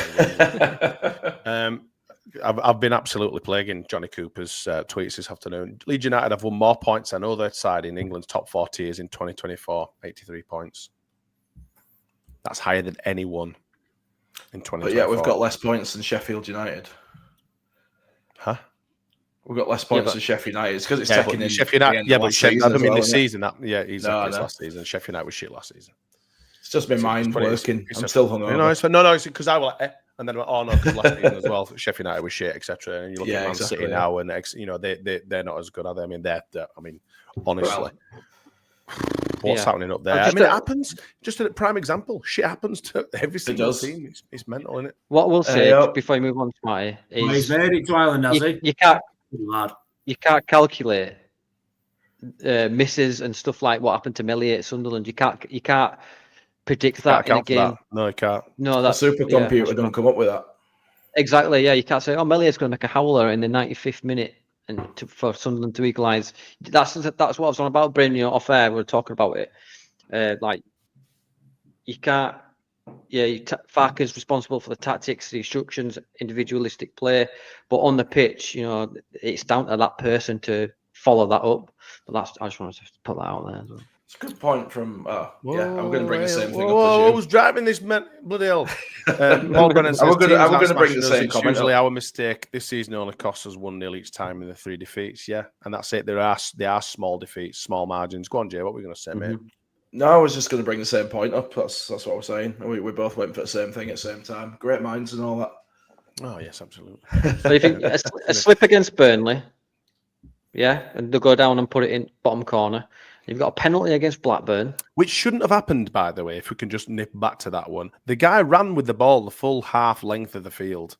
I've been absolutely plaguing Johnny Cooper's tweets this afternoon. Leeds United have won more points than other side in England's top 4 tiers in 2024, 83 points. That's higher than anyone in 2024. But yeah, we've got less points than Sheffield United. Huh? We've got less points than Sheffield United. It's because it's taking in Sheffield United. Yeah, but this season. Last season. Sheffield United was shit last season. It's just been mind working. I'm still hungover. No, it's because I was like, and then oh no, because last season as well, Sheffield United was shit, etc. And you look at Man City now, and they're not as good, are they? I mean, honestly. What's happening up there? It happens. Just a prime example. Shit happens to every single team. It's mental, isn't it? What we'll say before we move on to Smarty is he's made it to Ireland, has he? You can't calculate misses and stuff like what happened to Melliot at Sunderland. You can't predict that in a game. No, you can't. No, that supercomputer don't come up with that. Exactly. Yeah, you can't say, Melliot's going to make a howler in the 95th minute and for Sunderland to equalise. That's what I was on about, Bryn. Off air, we were talking about it. Like you can't Farke's responsible for the tactics, the instructions, individualistic play, but on the pitch, it's down to that person to follow that up. But I just wanted to put that out there as well. It's a good point from. I'm going to bring the same thing up as you. Who's driving this bloody hell? Paul Brennan says, we're going to bring the same it's comment. Usually our mistake. This season only costs us 1-0 each time in the 3 defeats. Yeah, and that's it. They are small defeats, small margins. Go on, Jay. What were we going to say, mate? No, I was just going to bring the same point up. That's what I was saying. We both went for the same thing at the same time. Great minds and all that. Oh yes, absolutely. So you think a slip against Burnley, and they'll go down and put it in bottom corner. You've got a penalty against Blackburn. Which shouldn't have happened, by the way, if we can just nip back to that one. The guy ran with the ball the full half length of the field.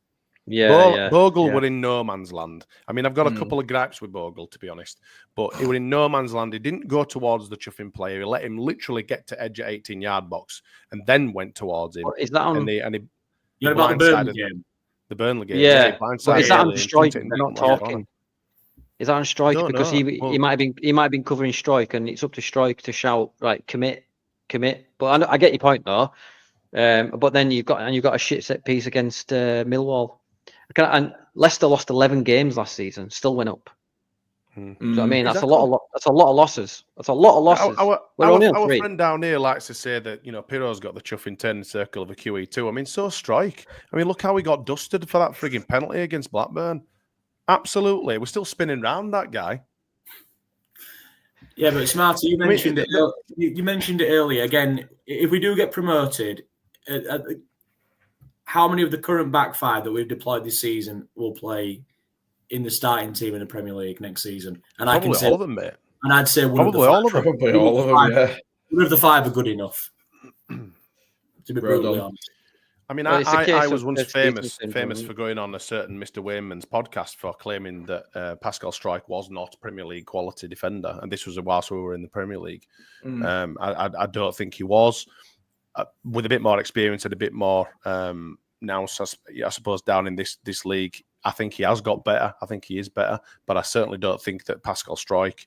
Bogle were in no man's land. I mean, I've got a couple of gripes with Bogle, to be honest. But he were in no man's land. He didn't go towards the chuffing player. He let him literally get to edge at 18-yard box and then went towards him. Is that on? You're about the Burnley game? The Burnley game. Yeah. Is that on strike? They're not talking. Is that on strike? Because he might have been covering strike, and it's up to strike to shout, right, commit. But I get your point though. But then you've got a shit set piece against Millwall, and Leicester lost 11 games last season, still went up. So I mean, that's a lot of losses. That's a lot of losses. Our friend down here likes to say that Piroe's got the chuffing turning circle of a QE2. I mean, so strike. I mean, look how he got dusted for that frigging penalty against Blackburn. Absolutely, we're still spinning round that guy. Yeah, but Smarty, you mentioned it. You mentioned it earlier. Again, if we do get promoted, how many of the current back five that we've deployed this season will play in the starting team in the Premier League next season? And probably I can say all of them, mate. And I'd say probably all of them. Yeah, one of the five are good enough. To be brutally honest. I mean, I was once famous for going on a certain Mr. Wayman's podcast for claiming that Pascal Struijk was not Premier League quality defender, and this was whilst we were in the Premier League. I don't think he was. With a bit more experience and a bit more now, I suppose, down in this league, I think he has got better. I think he is better, but I certainly don't think that Pascal Struijk,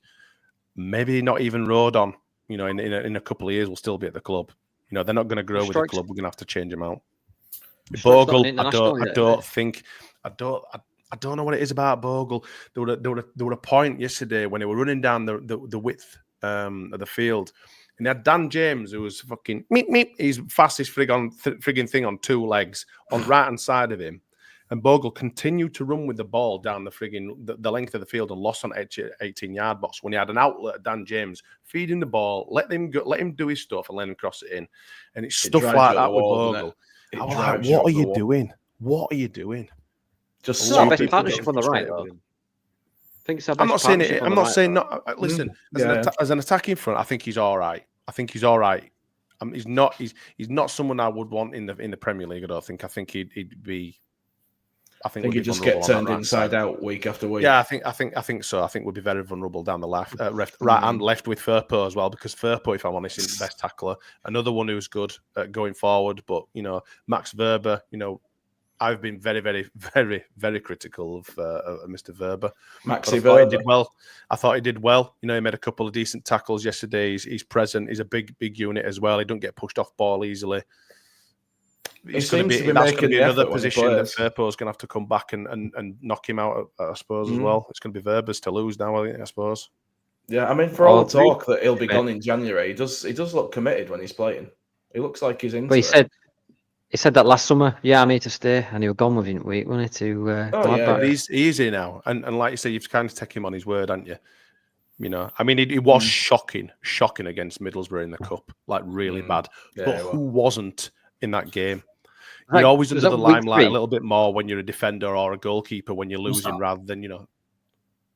maybe not even Rodon, in a couple of years, will still be at the club. They're not going to grow with the club. We're going to have to change him out. Bogle, I don't know what it is about Bogle. There were a point yesterday when they were running down the width of the field, and they had Dan James, who was fucking meep. He's fastest frigging thing on two legs on right hand side of him, and Bogle continued to run with the ball down the length of the field and lost on 18-yard box when he had an outlet at Dan James feeding the ball, let him do his stuff and let him cross it in, and it's stuff like that with Bogle. What are you doing? What are you doing? Just it's our best partnership on the right, though. I'm not saying it. I'm not saying not. Listen, as an attacking front, I think he's all right. He's not someone I would want in the Premier League. I don't think. I think he'd be. I think he'd just get turned inside out week after week. Yeah, I think so. I think we'd be very vulnerable down the left, right and left with Firpo as well, because Firpo, if I'm honest, is the best tackler. Another one who's good at going forward, but Max Verber, I've been very, very, very, very critical of Mr. Verber. Maxi Verber did well. I thought he did well. He made a couple of decent tackles yesterday. He's present. He's a big unit as well. He don't get pushed off ball easily. That's going to be another position that Firpo's going to have to come back and knock him out, I suppose, as well. It's going to be Verber's to lose now, I suppose. Yeah, I mean, for all the talk that he'll be gone in January, he does look committed when he's playing. He looks like he's into it. He said that last summer, I'm here to stay, and he was gone within a week, wasn't he? He's here now. And like you say, you've kind of taken him on his word, haven't you? I mean, it was shocking against Middlesbrough in the Cup, like really bad. Yeah, but who wasn't in that game? You're always under the limelight a little bit more when you're a defender or a goalkeeper when you're losing rather than,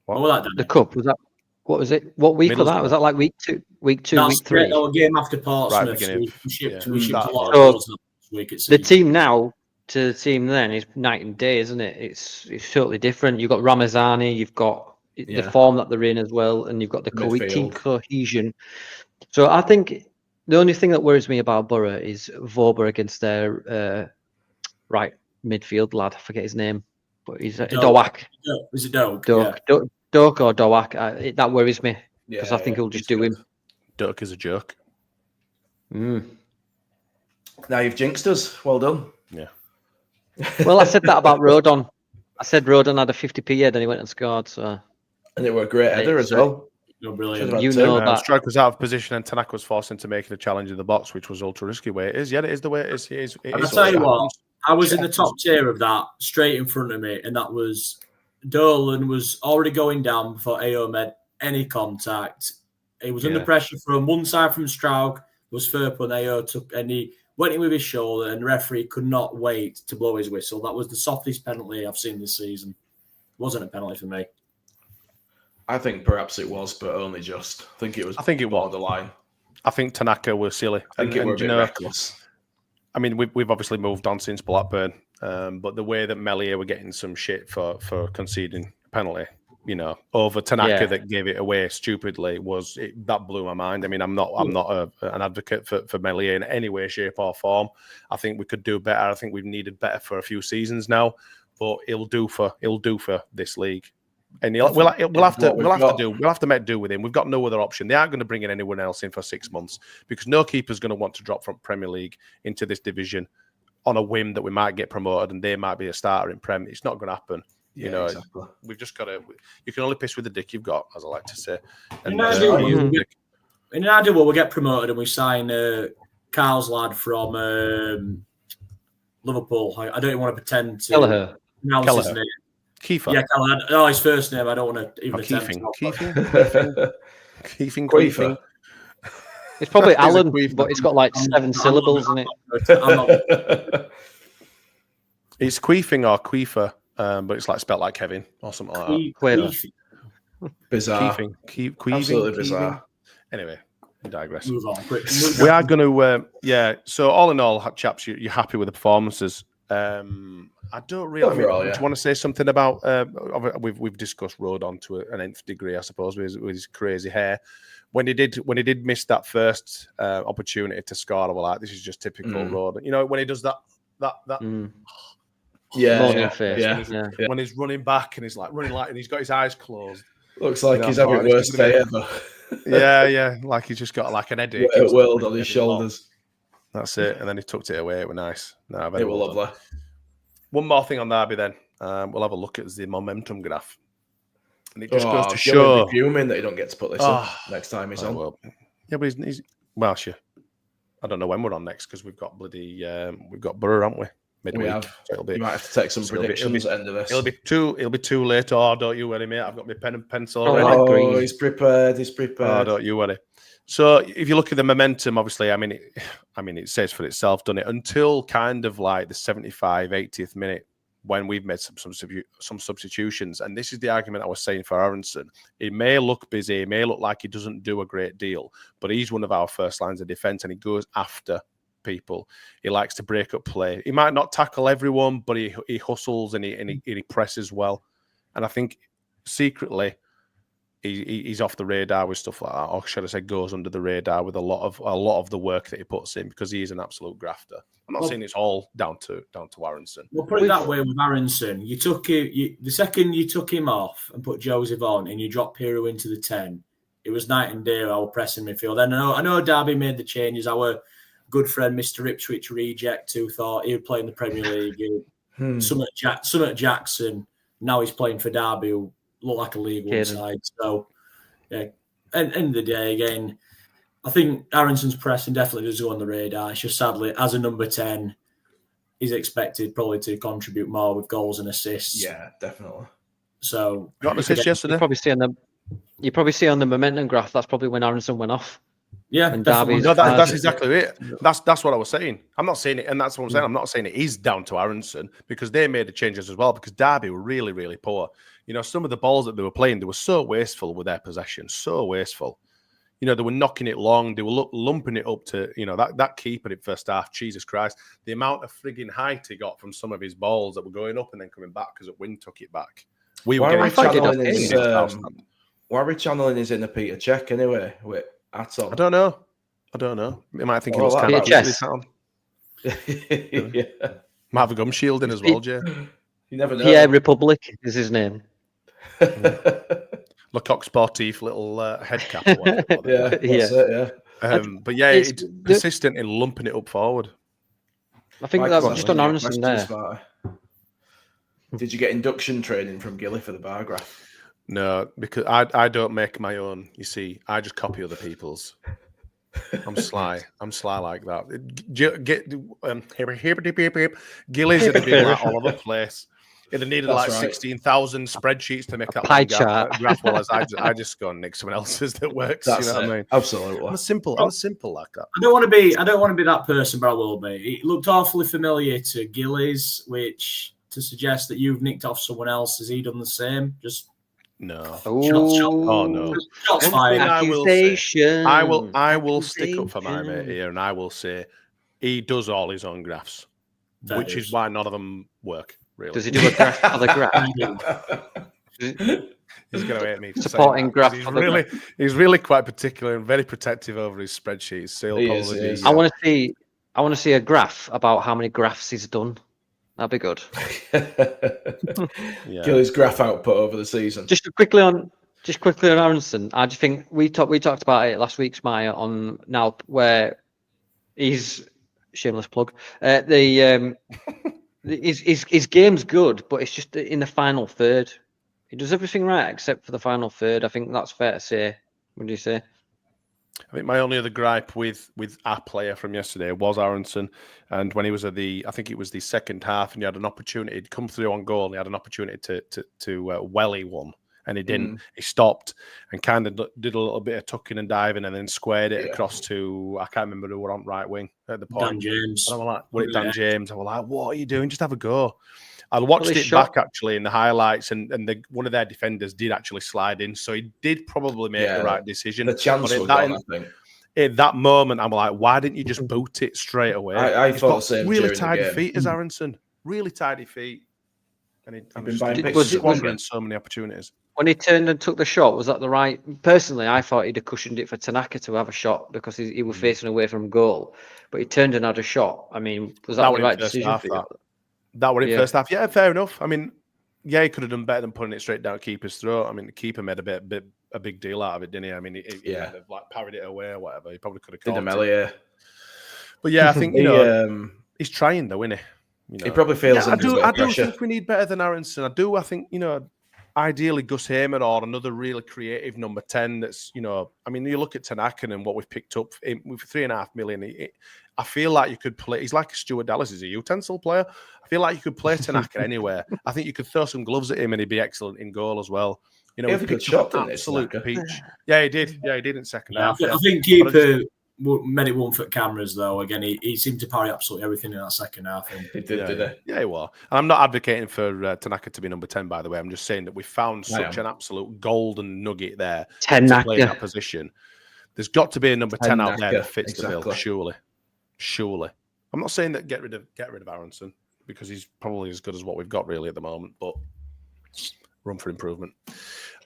What was that? The Cup, was that? What was it? What week was that? Was that like week two, week 3? No, game after Portsmouth. We shipped a lot of goals this week. The team now to the team then is night and day, isn't it? It's totally different. You've got Ramazani, you've got the form that they're in as well, and you've got the team cohesion. So I think the only thing that worries me about Borough is Vauber against their right midfield lad. I forget his name, but he's Dowak. Is it Doak? Doak or Dowak. That worries me because I think he'll just do him. Doak is a jerk. Now you've jinxed us. Well done. Yeah. Well, I said that about Rodon. I said Rodon had a 50p head and he went and scored. So, and it were a great header as well. Brilliant. You know that striker was out of position and Tanaka was forced into making a challenge in the box, which was ultra risky. Way it is. Yeah, it is the way it is. I'll tell you what. I was in the top tier of that, straight in front of me, and that was Dolan was already going down before AO made any contact. He was under pressure from one side from Straug. Was Ferp and AO took, and he went in with his shoulder, and the referee could not wait to blow his whistle. That was the softest penalty I've seen this season. It wasn't a penalty for me. I think perhaps it was, but only just. I think it was borderline. I think Tanaka was silly. I think it was a bit reckless. I mean, we've obviously moved on since Blackburn, but the way that Meslier were getting some shit for conceding a penalty, over Tanaka that gave it away stupidly that blew my mind. I mean, I'm not an advocate for Meslier in any way, shape, or form. I think we could do better. I think we've needed better for a few seasons now, but it'll do for this league. And we'll have to make do with him. We've got no other option. They aren't going to bring in anyone else in for 6 months because no keeper's going to want to drop from Premier League into this division on a whim that we might get promoted and they might be a starter in Prem. It's not going to happen. Exactly. We've just got to. You can only piss with the dick you've got, as I like to say. And in an ideal world, we'll get promoted and we sign Carl's lad from Liverpool. I don't even want to pretend to pronounce his name. Kiefer. Yeah, Kelleher. Oh, his first name. I don't want to even attempt. Keefing. It's probably Alan, but it's got like 7 syllables in it. It's Queefing or Queefer, but it's like spelled like Kevin or something like that. Bizarre. Queefing. Absolutely bizarre. Anyway, we digress. Move on. We are going to, so all in all, chaps, you're happy with the performances. I don't really. Overall, do you want to say something about? We've discussed Rodon to an nth degree, I suppose, with his crazy hair. When he did miss that first opportunity to score, I was like, "This is just typical Rodon." When he does that. When he's running back and he's like running and he's got his eyes closed. Looks like he's having the worst day ever. yeah, like he's just got like an headache. World on his shoulders. That's it, and then he tucked it away. It was nice. It was lovely. One more thing on Derby, then we'll have a look at the momentum graph, and it just goes to show. Fuming that you don't get to put this on next time he's on. Well, yeah, but he's well, sure. I don't know when we're on next because we've got Borough, haven't we? Midweek. We have. So you might have to take some predictions at the end of this. It'll be too late. Oh, don't you worry, mate. I've got my pen and pencil already. He's prepared. Oh, don't you worry. So if you look at the momentum, obviously, I mean, it says for itself, doesn't it? Until kind of like the 75, 80th minute when we've made some substitutions. And this is the argument I was saying for Aaronson. It may look busy. It may look like he doesn't do a great deal, but he's one of our first lines of defence and he goes after people. He likes to break up play. He might not tackle everyone, but he hustles and he presses well. And I think secretly, he's off the radar with stuff like that, or should I say, goes under the radar with a lot of the work that he puts in because he is an absolute grafter. I'm not saying it's all down to Aaronson. We'll put it that way with Aaronson. You took the second you took him off and put Joseph on, and you dropped Piroe into the 10. It was night and day. Our pressing midfield. And I know Derby made the changes. Our good friend Mr. Ipswich reject who thought he would play in the Premier League. Summit Jackson. Now he's playing for Derby, who look like a League One side. So, yeah. And end of the day, again, I think Aaronson's pressing definitely does go on the radar. It's just sadly, as a number 10, he's expected probably to contribute more with goals and assists. Yeah, definitely. So, got an assist yesterday. You probably see on the momentum graph that's probably when Aaronson went off. Yeah, and Derby's that's exactly it. That's what I was saying. I'm not saying it, and that's what I'm saying. I'm not saying it is down to Aaronson because they made the changes as well. Because Derby were really, really poor. Some of the balls that they were playing, they were so wasteful with their possession, so wasteful. They were knocking it long. They were lumping it up to that keeper in first half. Jesus Christ, the amount of frigging height he got from some of his balls that were going up and then coming back because the wind took it back. Why are we channeling his inner Peter Cech anyway? Atom. I don't know. You might think he was kind of might have a gum shield in as well, Jay. You never know. Pierre Republic is his name. Lecoq Sportif little head cap. Or whatever. It, yeah. But yeah, it's persistent in lumping it up forward. I think that was just on Aaronson there. Smarty. Did you get induction training from Gilly for the bar graph? No, because I don't make my own. You see, I just copy other people's. I'm sly. I'm sly like that. Gilly's would have been like all over the place. It'd have needed 16,000 spreadsheets to make that pie chart. graph. Whereas I just go and nick someone else's that works. That's you know what I mean? Absolutely. I'm simple like that. I don't want to be that person, but I will be. It looked awfully familiar to Gillies, which to suggest that you've nicked off someone else. Has he done the same? Just no. Shots. Oh no. Shots fired. I will stick up for my mate here, and I will say he does all his own graphs, which is why none of them work. Really. Does he do a graph for the graph? He's going to hate me. Supporting graph. He's really quite particular and very protective over his spreadsheets. So he is. I want to see a graph about how many graphs he's done. That'd be good. Gilly's graph output over the season. Just quickly on Aaronson. I just think we talked about it last week, Smire, on now where he's shameless plug. His game's good, but it's just in the final third. He does everything right except for the final third. I think that's fair to say. What do you say? I think my only other gripe with our player from yesterday was Aaronson, and when he was I think it was the second half, and he had an opportunity to come through on goal, and he had an opportunity to welly one, and he didn't. He stopped and kind of did a little bit of tucking and diving, and then squared it across to I can't remember who were on right wing at the point. Dan James. And I was like, Dan James? I was like, what are you doing? Just have a go. I watched it back actually in the highlights, and one of their defenders did actually slide in, so he did probably make the right decision. The chance was gone, I think. In that moment, I'm like, why didn't you just boot it straight away? I thought the same. Really tidy feet as Aaronson. Really tidy feet. And he was squandering so many opportunities. When he turned and took the shot, was that the right? Personally, I thought he'd have cushioned it for Tanaka to have a shot because he was facing away from goal. But he turned and had a shot. I mean, was that the right decision for you? That was in first half. Yeah, fair enough. I mean, he could have done better than putting it straight down keeper's throat. I mean, the keeper made a big deal out of it, didn't he? I mean, he kind of like parried it away or whatever. He probably could have caught it. But yeah, I think he's trying though, isn't he? You know, he probably feels. I do think we need better than Aaronson. I think ideally Gus Hamer or another really creative number 10. That's I mean, you look at Tanaka and what we've picked up with $3.5 million. I feel like you could play. He's like a Stuart Dallas. He's a utensil player. I feel like you could play Tanaka anywhere. I think you could throw some gloves at him and he'd be excellent in goal as well. He had a good shot, didn't he? Absolute peach. Yeah, he did. Yeah, he did in second half. I think keeper made it one foot cameras though. Again, he seemed to parry absolutely everything in that second half. He did, did he? Yeah, he was. And I'm not advocating for Tanaka to be number 10, by the way. I'm just saying that we found such an absolute golden nugget there to play in that position. There's got to be a number 10 out there that fits the bill, surely. I'm not saying that get rid of Aaronson because he's probably as good as what we've got really at the moment, but room for improvement.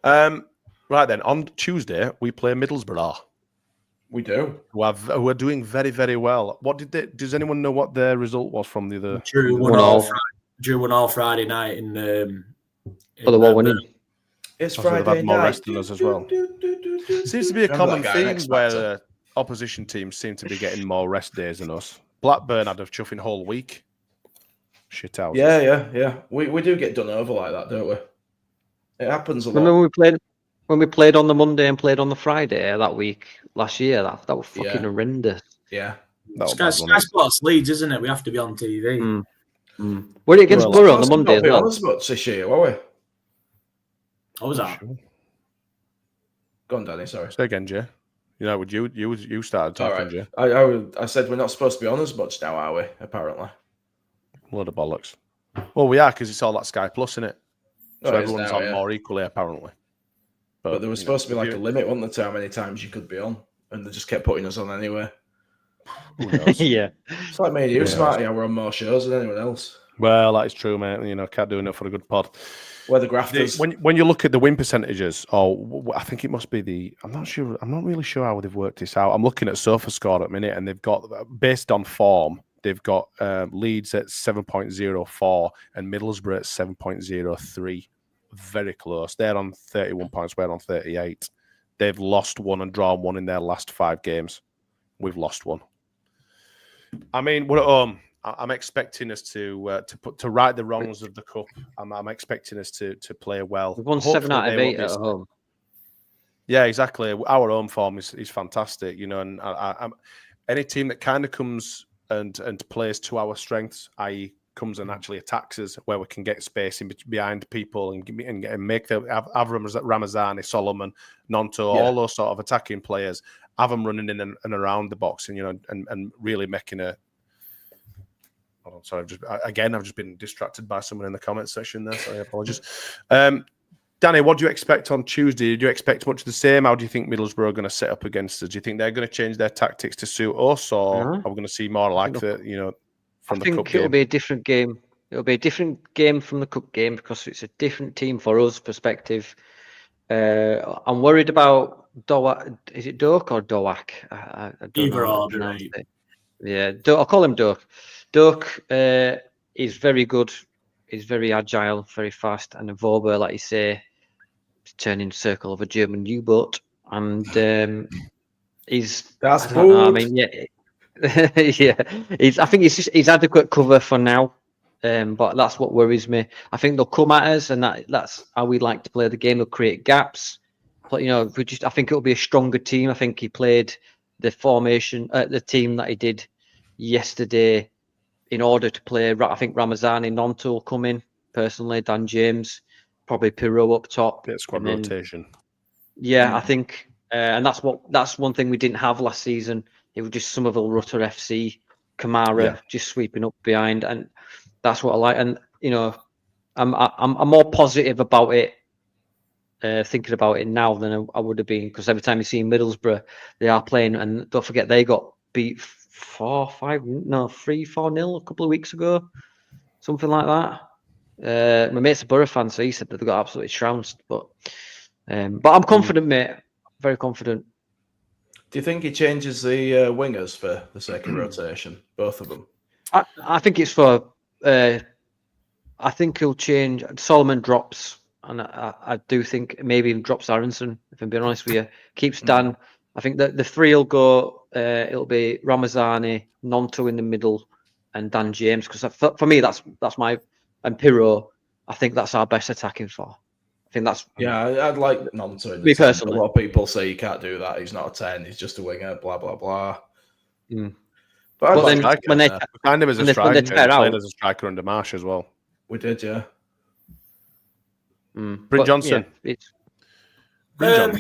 Right then, on Tuesday we play Middlesbrough. We do. Who are doing very, very well. Does anyone know what their result was from the other? Drew won all Friday night in for the winning. It's Friday they've had more night. rest than us as well. Seems to be a common theme where opposition teams seem to be getting more rest days than us. Blackburn had a chuffing whole week. Shit out. Yeah. We do get done over like that, don't we? It happens a lot. Remember when we played on the Monday and played on the Friday that week last year? That was fucking horrendous. Yeah. Sky Sports Leeds, isn't it? We have to be on TV. Were it against Borough on the Monday as well? Not as much this year, were we? What was that? Go on, Danny. Sorry. Say again, Jay. You started talking, Jay. I said we're not supposed to be on as much now, are we? Apparently. Load of bollocks. Well, we are because it's all that Sky Plus, isn't it? So everyone's on more equally, apparently. But there was supposed to be like a limit, wasn't there, to how many times you could be on, and they just kept putting us on anyway. Who knows? Yeah. It's like me and you, Smarty. We're on more shows than anyone else. Well, that is true, mate. Can't do enough for a good pod. We're the grafters. When you look at the win percentages, I think it must be I'm not sure. I'm not really sure how they've worked this out. I'm looking at SofaScore at the minute, and they've got, based on form, they've got Leeds at 7.04 and Middlesbrough at 7.03. Very close. They're on 31 points. We're on 38. They've lost one and drawn one in their last 5 games. We've lost one. I mean, we're at home. I'm expecting us to right the wrongs of the cup. I'm expecting us to play well. We've won 7 out of 8 at home. Yeah, exactly. Our home form is fantastic, and I'm any team that kind of comes and plays to our strengths, i.e., comes and actually attacks us, where we can get space in behind people and make the Ramazani, Solomon, Nonto, all those sort of attacking players, have them running in and around the box, and really making a. Hold on, sorry, I've just been distracted by someone in the comments section there. Sorry, I apologize. Danny, what do you expect on Tuesday? Do you expect much the same? How do you think Middlesbrough are going to set up against us? Do you think they're going to change their tactics to suit us, or are we going to see more like from the cup game? I think it'll be a different game. It'll be a different game from the cup game because it's a different team for us perspective. I'm worried about Doak. Is it Doak or Doak? I don't know how to pronounce it. Yeah, I'll call him Doak. Doak is very good. He's very agile, very fast, and a Vober, like you say, turning circle of a German U-boat, and he's. That's cool. I mean, yeah, yeah. I think he's adequate cover for now, but that's what worries me. I think they'll come at us, and that's how we like to play the game. They'll create gaps, but I think it'll be a stronger team. I think he played the formation, the team that he did yesterday, in order to play. I think Ramazani, Nonto will come in personally. Dan James, probably Piroe up top. Bit of squad rotation. Yeah, I think, and that's one thing we didn't have last season. It was just Somerville, Rutter FC, Kamara just sweeping up behind, and that's what I like. And I'm more positive about it, thinking about it now than I would have been, because every time you see Middlesbrough, they are playing, and don't forget they got beat 3-4-0 a couple of weeks ago, something like that. My mate's a Borough fan, so he said that they got absolutely trounced. But I'm confident, mate. Very confident. Do you think he changes the wingers for the second rotation, both of them? I think it's for. I think he'll change. Solomon drops, and I do think maybe he drops Aaronson. If I'm being honest with you, keeps Dan. I think that the three will go. It'll be Ramazani, Nonto in the middle, and Dan James. Because for me, that's my, and Piroe. I think that's our best attacking four. I think that's. Yeah, I'd like Nonto in the me 10. personally. A lot of people say you can't do that. He's not a 10. He's just a winger. Blah blah blah. But then when they kind of as a striker, played as a striker under Marsh as well. We did, yeah. Bryn Johnson. Yeah, it'd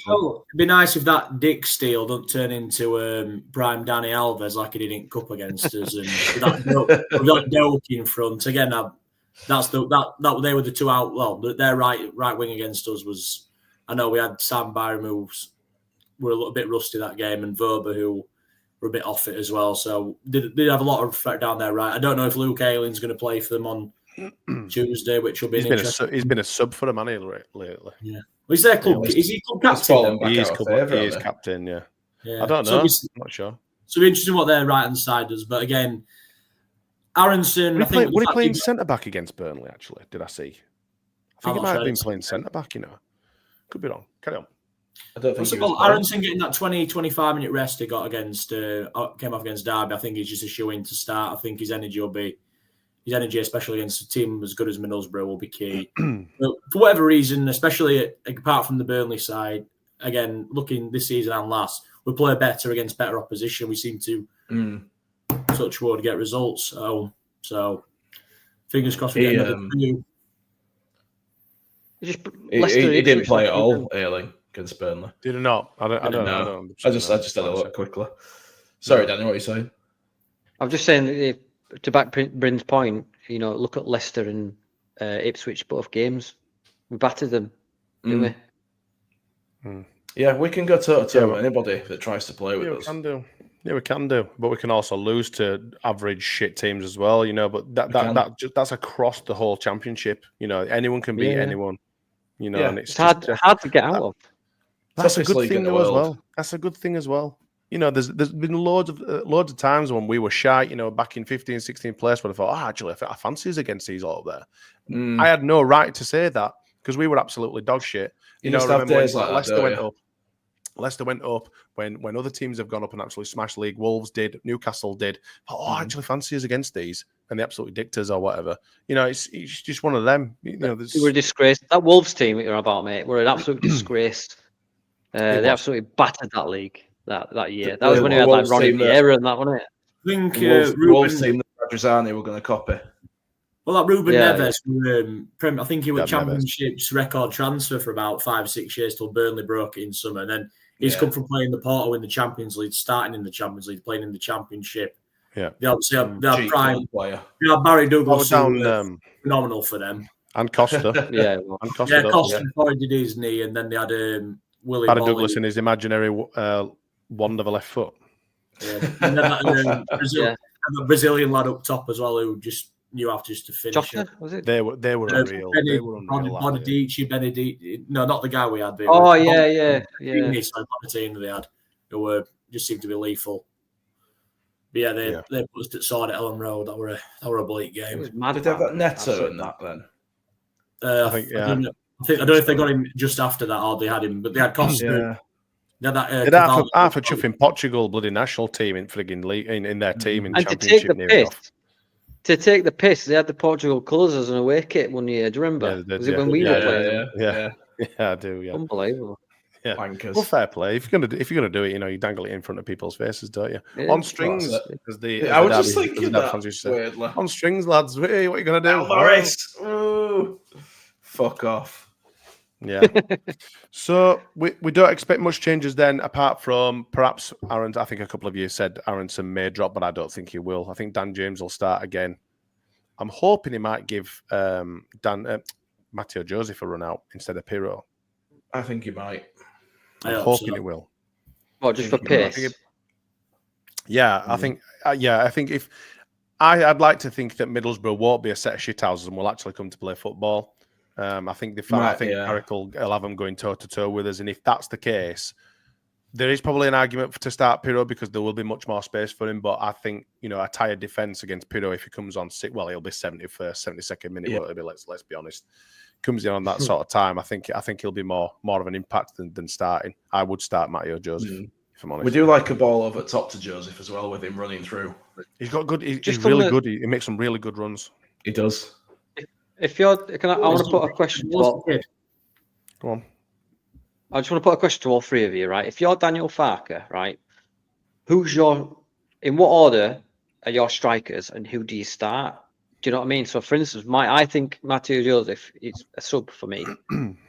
be nice if that Dick Steele don't turn into prime Danny Alves like he did in Cup against us, and with that Doak in front again. That they were the two out. Well, their right wing against us was. I know we had Sam Byram, who were a little bit rusty that game, and Vober, who were a bit off it as well. So did have a lot of effect down there, right? I don't know if Luke Ayling's going to play for them on Tuesday, which will be interesting. He's been a sub for them, hasn't he, lately? Yeah. Well, is there club? Is he club captain? He is captain. Yeah. I don't know. I'm not sure. So interesting what their right hand side does. But again, Aaronson. Were he playing centre back against Burnley? Actually, did I see? I think he might have been playing centre back. Could be wrong. Carry on. I don't think. Aaronson getting that 20-25 minute rest he got against came off against Derby. I think he's just a shoe in to start. I think his energy, especially against a team as good as Middlesbrough, will be key. But for whatever reason, especially apart from the Burnley side, again, looking this season and last, we play better against better opposition. We seem to touch wood, get results. So fingers crossed we get another few. He didn't play at all, Ayling, against Burnley. Did he not? I don't know. I just had a look quickly. Sorry, Danny, what are you saying? I'm just saying, to back Bryn's point, look at Leicester and Ipswich, both games. We battered them, didn't we? Yeah, we can go toe-to-toe with anybody that tries to play with us. We can do. But we can also lose to average shit teams as well, But that's across the whole championship. Anyone can beat anyone. And it's hard to get out of. That's a good thing as well. That's a good thing as well. There's been loads of times when we were shy, back in 15, 16 place, when I thought, actually, I fancy us against these all up there. I had no right to say that because we were absolutely dog shit. Remember days like Leicester went up. Leicester went up when other teams have gone up and actually smashed the league. Wolves did, Newcastle did. I actually fancy us against these, and they absolutely dicked us or whatever. It's just one of them. They were a disgrace. That Wolves team that you're about, mate, were an absolute disgrace. They absolutely battered that league that year. That was when you had like Ronnie Vieira and that, wasn't it? I think Wolves team that Radrizzani were going to copy. Well, that Ruben Neves, I think he was Championship's record transfer for about 5-6 years till Burnley broke it in summer. And then he's come from playing the Porto in the Champions League, starting in the Champions League, playing in the Championship. Yeah. They obviously had prime player. They had Barry Douglas, phenomenal for them. And Costa. And Costa before he did his knee, and then they had Willie Barry Douglas in his imaginary wand of a left foot. Yeah. And then that Brazilian lad up top as well, who just knew how to finish. Jota, was it? They were unreal. Benedict. No, not the guy we had. Yeah. They had, who were just seemed to be lethal. But they put us at sword at Elland Road. That were a bleak game. It was mad. Did they have that Neto in that then? I think I don't know if they got him just after that or they had him, but they had Costa. They had half a chuffing Portugal bloody national team in frigging league in their team in and Championship. To take the piss, they had the Portugal colours as an away kit one year. Do you remember? Was it when we were playing? Yeah, I do. Yeah, unbelievable. Yeah, well, fair play. If you're gonna do it, you dangle it in front of people's faces, don't you? Yeah, on strings, I was just thinking that. On strings, lads. Hey, what are you gonna do, Morris? Fuck off. Yeah. So we don't expect much changes then, apart from perhaps Aaronson. I think a couple of you said Aaronson may drop, but I don't think he will. I think Dan James will start again. I'm hoping he might give Matteo Joseph a run out instead of Piroe. I think he might. I'm hoping he will. What, just for pace? I think if I'd like to think that Middlesbrough won't be a set of shithouses and will actually come to play football. I think Carrick will have them going toe-to-toe with us. And if that's the case, there is probably an argument to start Piroe because there will be much more space for him. But I think, a tired defence against Piroe, if he comes on sick, well, he'll be 71st, 72nd minute. Yeah. Let's be honest. Comes in on that sort of time. I think he'll be more of an impact than starting. I would start Matteo Joseph, if I'm honest. We do like a ball over top to Joseph as well with him running through. He's got good. He's really good. He makes some really good runs. He does. If you're, I want to put a question to all. Go on. I just want to put a question to all three of you, right? If you're Daniel Farke, right, in what order are your strikers and who do you start? Do you know what I mean? So, for instance, I think Matteo Joseph is a sub for me.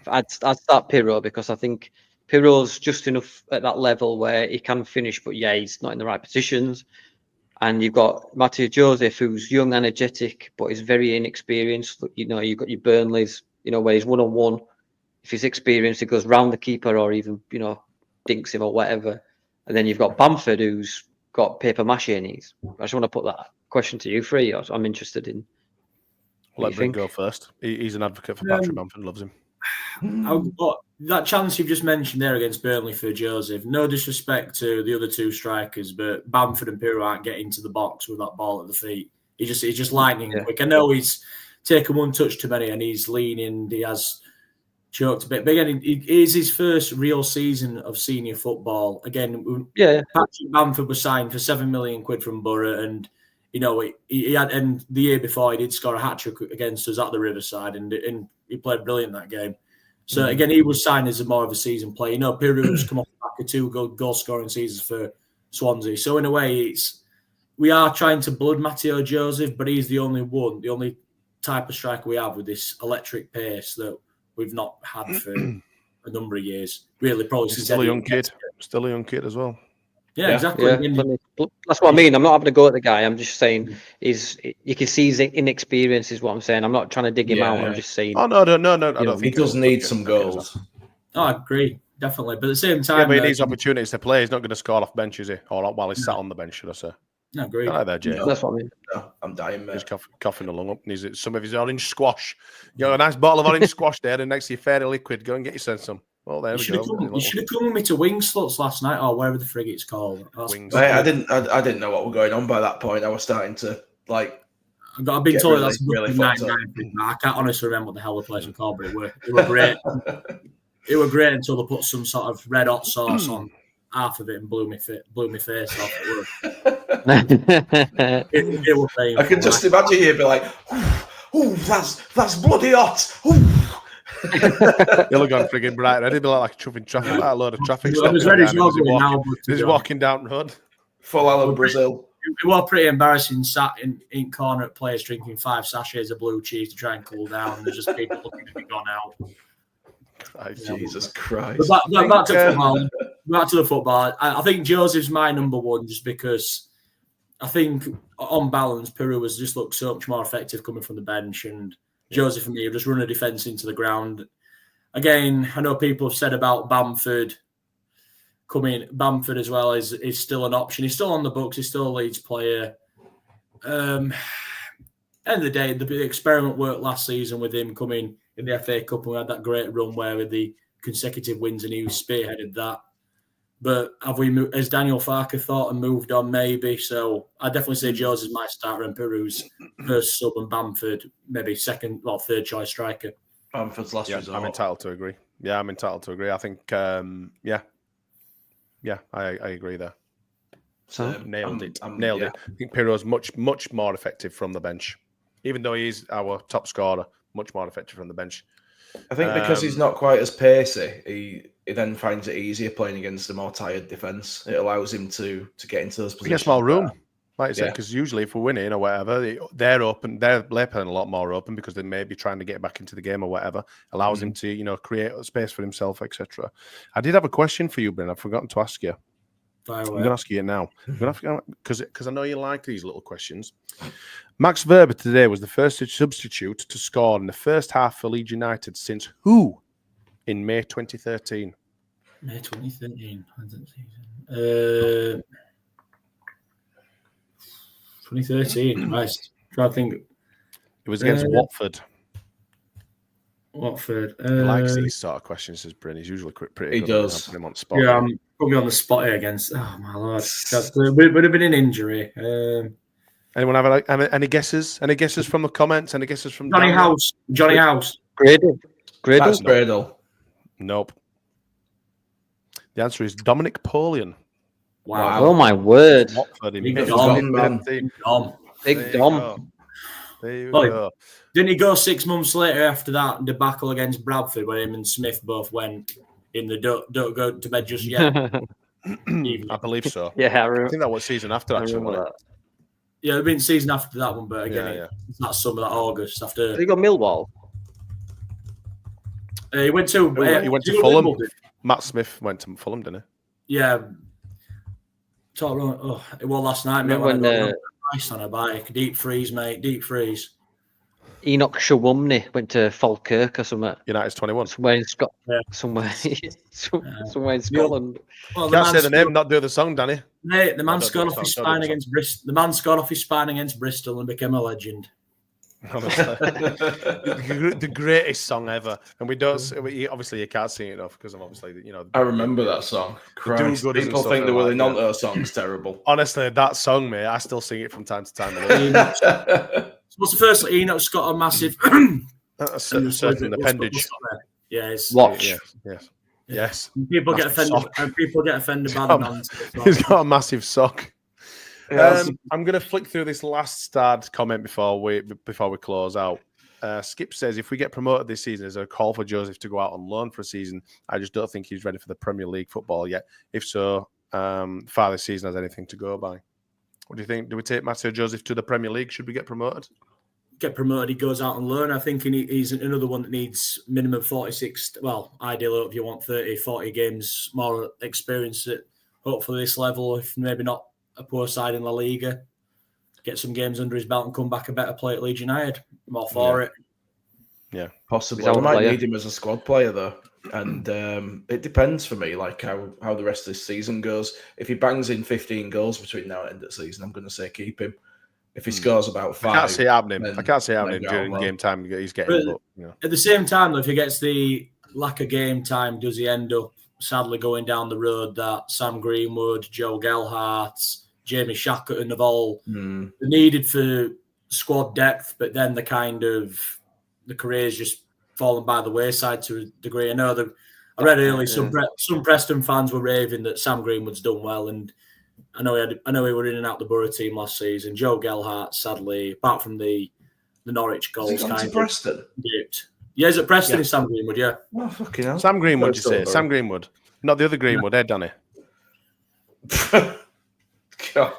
I'd start Piroe because I think Piroe's just enough at that level where he can finish, but he's not in the right positions. And you've got Matteo Joseph, who's young, energetic, but is very inexperienced. You've got your Burnleys, where he's one-on-one. If he's experienced, he goes round the keeper or even, dinks him or whatever. And then you've got Bamford, who's got paper mache knees. I just want to put that question to you three. I'm interested in. Let Bryn go first. He's an advocate for Patrick Bamford, loves him. That chance you've just mentioned there against Burnley for Joseph, no disrespect to the other two strikers, but Bamford and Piroe aren't getting to the box with that ball at the feet. He's just lightning quick. I know he's taken one touch too many and he's leaning. He has choked a bit. But again, it is his first real season of senior football. Again, Patrick Bamford was signed for £7 million from Borough, and he had, and the year before he did score a hat-trick against us at the Riverside, and he played brilliant that game. So again, he was signed as more of a season player. Piroe's come off the back of 2 goal-scoring seasons for Swansea. So in a way, we are trying to blood Matteo Joseph, but he's the only type of striker we have with this electric pace that we've not had for a number of years. Really, probably since still a young kid. Still a young kid as well. Yeah, exactly. Yeah. That's what I mean. I'm not having to go at the guy. I'm just saying you can see his inexperience is what I'm saying. I'm not trying to dig him out. I'm just saying. Oh, no. I don't think he does need some goals. Oh, I agree. Definitely. But at the same time... but he needs opportunities to play. He's not going to score off bench, is he? Or while he's sat on the bench, should I say. I agree. Right there, Jay. That's what I mean. No, I'm dying, mate. He's coughing along up. And some of his orange squash. You got a nice bottle of orange squash there, and next to your fairy liquid. Go and get yourself some. Well, there we go. You should have come with me to Wing Sluts last night, or wherever the frig it's called. I didn't know what was going on by that point. I was starting to I've been told that's really 99. I can't honestly remember what the hell the place was called, but it were great. it was great until they put some sort of red hot sauce on half of it and blew me face off. It was painful. I can just imagine you be like, "Oh, that's bloody hot." You'll have gone frigging bright ready, be like traffic, like a load of traffic. I was ready to He's walking down the road. Full Elland Brazil. It was pretty embarrassing, sat in corner at players drinking 5 sachets of blue cheese to try and cool down. And there's just people looking to be gone out. Oh, Jesus Christ. Back to the football. I think Joseph's my number one just because I think on balance, Piroe has just looked so much more effective coming from the bench, and Joseph and me have just run a defence into the ground. Again, I know people have said about Bamford coming. Bamford as well is still an option. He's still on the books. He's still a Leeds player. End of the day, the experiment worked last season with him coming in the FA Cup, and we had that great run where with the consecutive wins, and he spearheaded that. But has Daniel Farker thought and moved on? Maybe. So I definitely say Jones is my starter and Piroe's first sub, and Bamford maybe second or third choice striker. Bamford's last resort. I'm entitled to agree. I think, I agree there. So nailed it. I think Piroe's much more effective from the bench, even though he's our top scorer. Much more effective from the bench. I think because he's not quite as pacey, he then finds it easier playing against a more tired defence. It allows him to get into those positions. He gets more room, like I said, because usually if we're winning or whatever, they're open. They're playing a lot more open because they may be trying to get back into the game or whatever. Allows him to, create a space for himself, etc. I did have a question for you, Bryn. I've forgotten to ask you. I'm going to ask you it now. Because I know you like these little questions. Max Verber today was the first substitute to score in the first half for Leeds United since who in May 2013? May 2013. 2013. Nice. Try to think. It was against Watford. Watford. He likes these sort of questions, says Bryn. He's usually pretty he good. Does. Put him on the spot. Yeah, I'm probably on the spot here against. Oh my lord, that would have been an injury. Anyone have any guesses? Any guesses from the comments? Any guesses from Johnny House? Johnny House. Gradle. That's Gradle. Nope. The answer is Dominic Polian. Wow. Oh my word. Watford in Big May Dom. 2013. Big Dom. There you Oh, go. Didn't he go 6 months later after that debacle against Bradford, where him and Smith both went in the don't go to bed just yet? I believe so. Yeah, I think that was season after, actually. Wasn't it? Yeah, it'd been season after that one, but again, Yeah. it's that summer, that August after. Did he go Millwall? He went to. He went to Fulham. Matt Smith went to Fulham, didn't he? Yeah. It was last night, mate. When I got ice on a bike, deep freeze, mate, deep freeze. Enoch Shawumney went to Falkirk or somewhere. United's 21. Somewhere in Scotland. Yeah. Somewhere in Scotland. Well, Can't say the name and not do the song, Danny. Mate, the man scored off his spine against Bristol. The man scored off his spine against Bristol and became a legend. Honestly. the greatest song ever. And we don't, obviously you can't sing it enough because of obviously, I remember that song. Christ, people think the Willie Nonto song's terrible. Honestly, that song, mate, I still sing it from time to time. What's the first? Enoch's got a massive certain appendage. Yes. Watch. Yes. People get offended. And people get offended by the man. He's got a massive sock. I'm going to flick through this last starred comment before we close out. Skip says, if we get promoted this season, is there a call for Joseph to go out on loan for a season? I just don't think he's ready for the Premier League football yet. If so, far this season has anything to go by. What do you think? Do we take Matteo Joseph to the Premier League? Should we get promoted? Get promoted, he goes out and learn. I think he's another one that needs minimum 46, well, ideally if you want 30, 40 games, more experience at hopefully this level, if maybe not a poor side in La Liga. Get some games under his belt and come back a better player at Leeds United. I'm all for it. Yeah, possibly. I might need him as a squad player though, and it depends for me, like how the rest of this season goes. If he bangs in 15 goals between now and end of the season, I'm going to say keep him. If he scores about 5, I can't see it happening during game time. He's getting. At the same time, though, if he gets the lack of game time, does he end up sadly going down the road that Sam Greenwood, Joe Gelhardt, Jamie Shackleton have all needed for squad depth, but then the careers just fallen by the wayside to a degree. I know I read earlier some Preston fans were raving that Sam Greenwood's done well, and I know he were in and out the Borough team last season. Joe Gelhardt, sadly, apart from the Norwich goals, kind of Preston. Yeah, is it Preston? Yeah. Is Sam Greenwood? Yeah. Oh, fucking hell. Sam Greenwood, you say? Sam Greenwood, not the other Greenwood, Danny? God.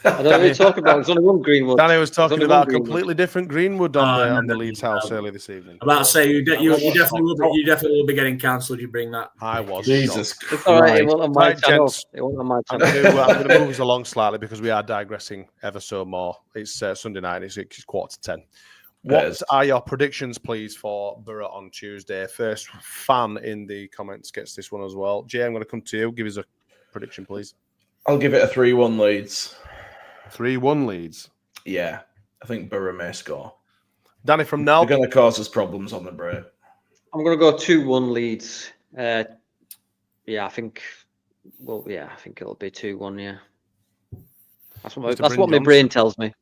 I don't know what you're talking about. There's only one Greenwood. Danny was talking about a completely different Greenwood on the Leeds house earlier this evening. I'm about to say you definitely will be getting cancelled. You bring that. I was. Jesus Christ. All right, it wasn't on my channel. I'm going to move us along slightly because we are digressing ever so more. It's Sunday night. It's 10:15. What are your predictions, please, for Borough on Tuesday? First fan in the comments gets this one as well. Jay, I'm going to come to you. Give us a prediction, please. I'll give it a 3-1 Leeds. 3-1 Leeds. Yeah, I think Borough may score. Danny from Nell. They're going to cause us problems on the break. I'm going to go 2-1 Leeds. I think it'll be 2-1. Yeah, that's what my brain tells me.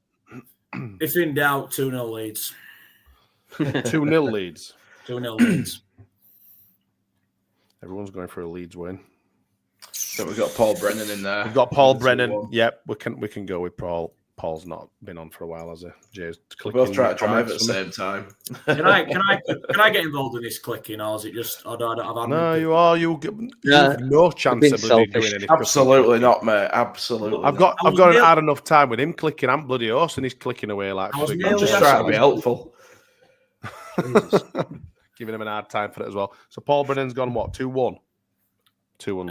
If in doubt, 2-0 Leeds. 2-0 Leeds. 2-0 Leeds. Everyone's going for a Leeds win. So we've got Paul Brennan in there. We've got Paul Brennan. Yep, we can go with Paul. Paul's not been on for a while, has he? Jay's we're both trying to drive at the same time. Can I get involved in this clicking, or is it just? No, you are. You have no chance of doing anything. Absolutely not, mate. Absolutely. I've got had enough time with him clicking. I'm bloody horse, and he's clicking away like. I'm just trying to be helpful. Giving him an hard time for it as well. So Paul Brennan's gone what? 2-1. 2-1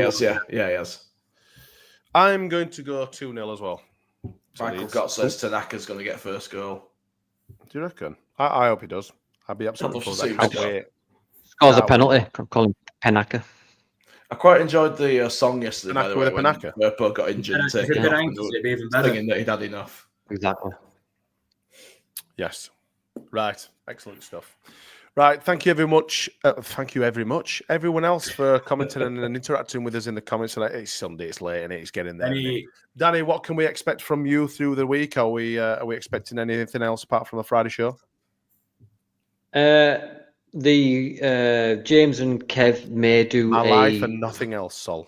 Leeds. Yeah, he has. I'm going to go 2-0 as well. Michael Gott says Tanaka's going to get first goal. Do you reckon? I hope he does. I'd be absolutely I can't wait. Scores a penalty. Call him Penaka. I quite enjoyed the song yesterday. Penaka with a Penaka. Firpo got injured. It'd be even better. Thinking that he'd had enough. Exactly. Yes. Right. Excellent stuff. Right, thank you very much. Everyone else, for commenting and interacting with us in the comments. It's Sunday, it's late, and it's getting there. Danny, what can we expect from you through the week? Are we expecting anything else apart from the Friday show? The James and Kev may do My life and nothing else, Sol.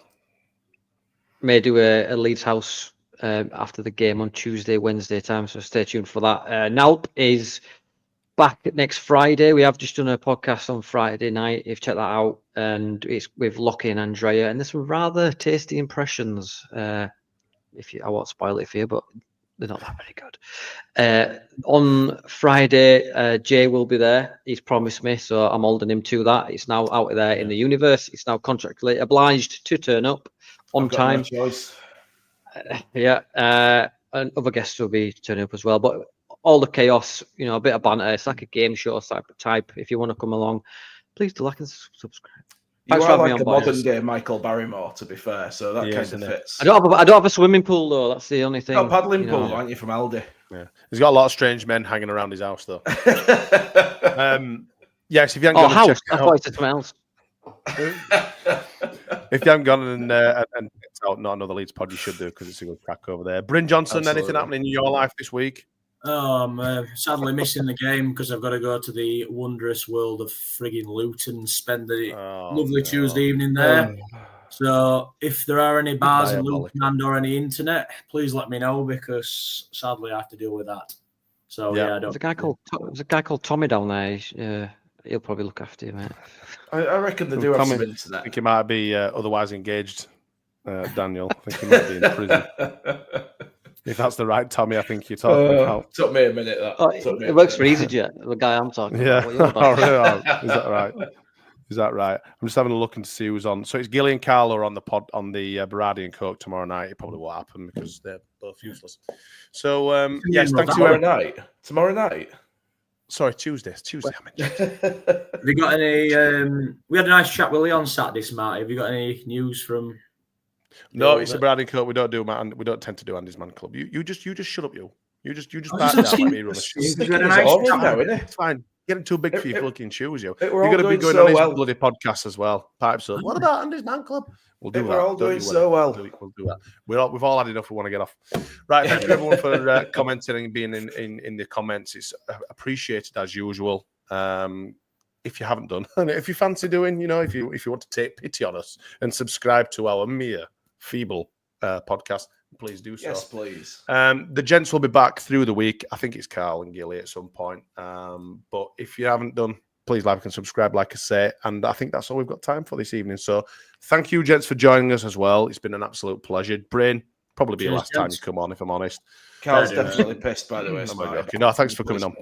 May do a Leeds house after the game on Tuesday, Wednesday time. So stay tuned for that. Nalp is back next Friday. We have just done a podcast on Friday night. If check that out, and it's with Lockie and Andrea, and there's some rather tasty impressions. I won't spoil it for you, but they're not that very good. On Friday, Jay will be there. He's promised me, so I'm holding him to that. It's now out there in the universe. It's now contractually obliged to turn up on time. No choice. And other guests will be turning up as well, but all the chaos, a bit of banter. It's like a game show type. If you want to come along, please do like and subscribe. You are like a modern day Michael Barrymore, to be fair, so that kind of fits. I don't have a swimming pool though. That's the only thing. Got a paddling pool, aren't you, from Aldi? Yeah, he's got a lot of strange men hanging around his house though. Yes, if you haven't gone house, I thought it said something else. If you haven't gone and checked out not another Leeds pod, you should do, because it's a good crack over there. Bryn Johnson, Absolutely. Anything happening in your life this week? I'm sadly missing the game because I've got to go to the wondrous world of frigging Luton and spend the lovely Tuesday evening there. So if there are any bars in Luton and or any internet, please let me know, because sadly I have to deal with that. So I don't. There's a guy called Tommy down there. He'll probably look after you, mate. I reckon they do have some internet. I think he might be otherwise engaged, Daniel. I think he might be in prison. If that's the right Tommy, I think you're talking about. Took me a minute. It works for EasyJet, the guy I'm talking about. Is that right? I'm just having a look and see who's on. So it's Gilly and Carl are on the pod on the Berardi and Coke tomorrow night. It probably won't happen because they're both useless. So yes, thanks to tomorrow night. Sorry, Tuesday. Have you got any? We had a nice chat with Lee on Saturday, Smarty. Have you got any news from? No, it's a Berardi and Coke. We don't tend to do Andy's Man Club. You just shut up. You just back down like me run the show. It's fine. Getting too big for your fucking shoes, You're going to be going on his bloody podcast as well. Pipes up. What about Andy's Man Club? We'll do that. We're all doing so well. We'll do that. We've all had enough. We want to get off. Right. Thank you everyone for commenting and being in the comments. It's appreciated as usual. if you haven't done, and if you fancy doing, if you want to take pity on us and subscribe to our mere feeble podcast, please do so. Yes, please. The gents will be back through the week. I think it's Carl and Gilly at some point. But if you haven't done, please like and subscribe, like I say. And I think that's all we've got time for this evening. So thank you, gents, for joining us as well. It's been an absolute pleasure. Bryn, probably be the last time you come on, if I'm honest. Carl's definitely pissed, by the way. No, thanks for coming on.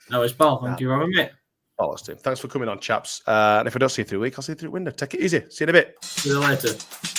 No, it's Paul. Thank you for having me. Oh, Thanks for coming on, chaps. And if I don't see you through the week, I'll see you through the window. Take it easy. See you in a bit. See you later.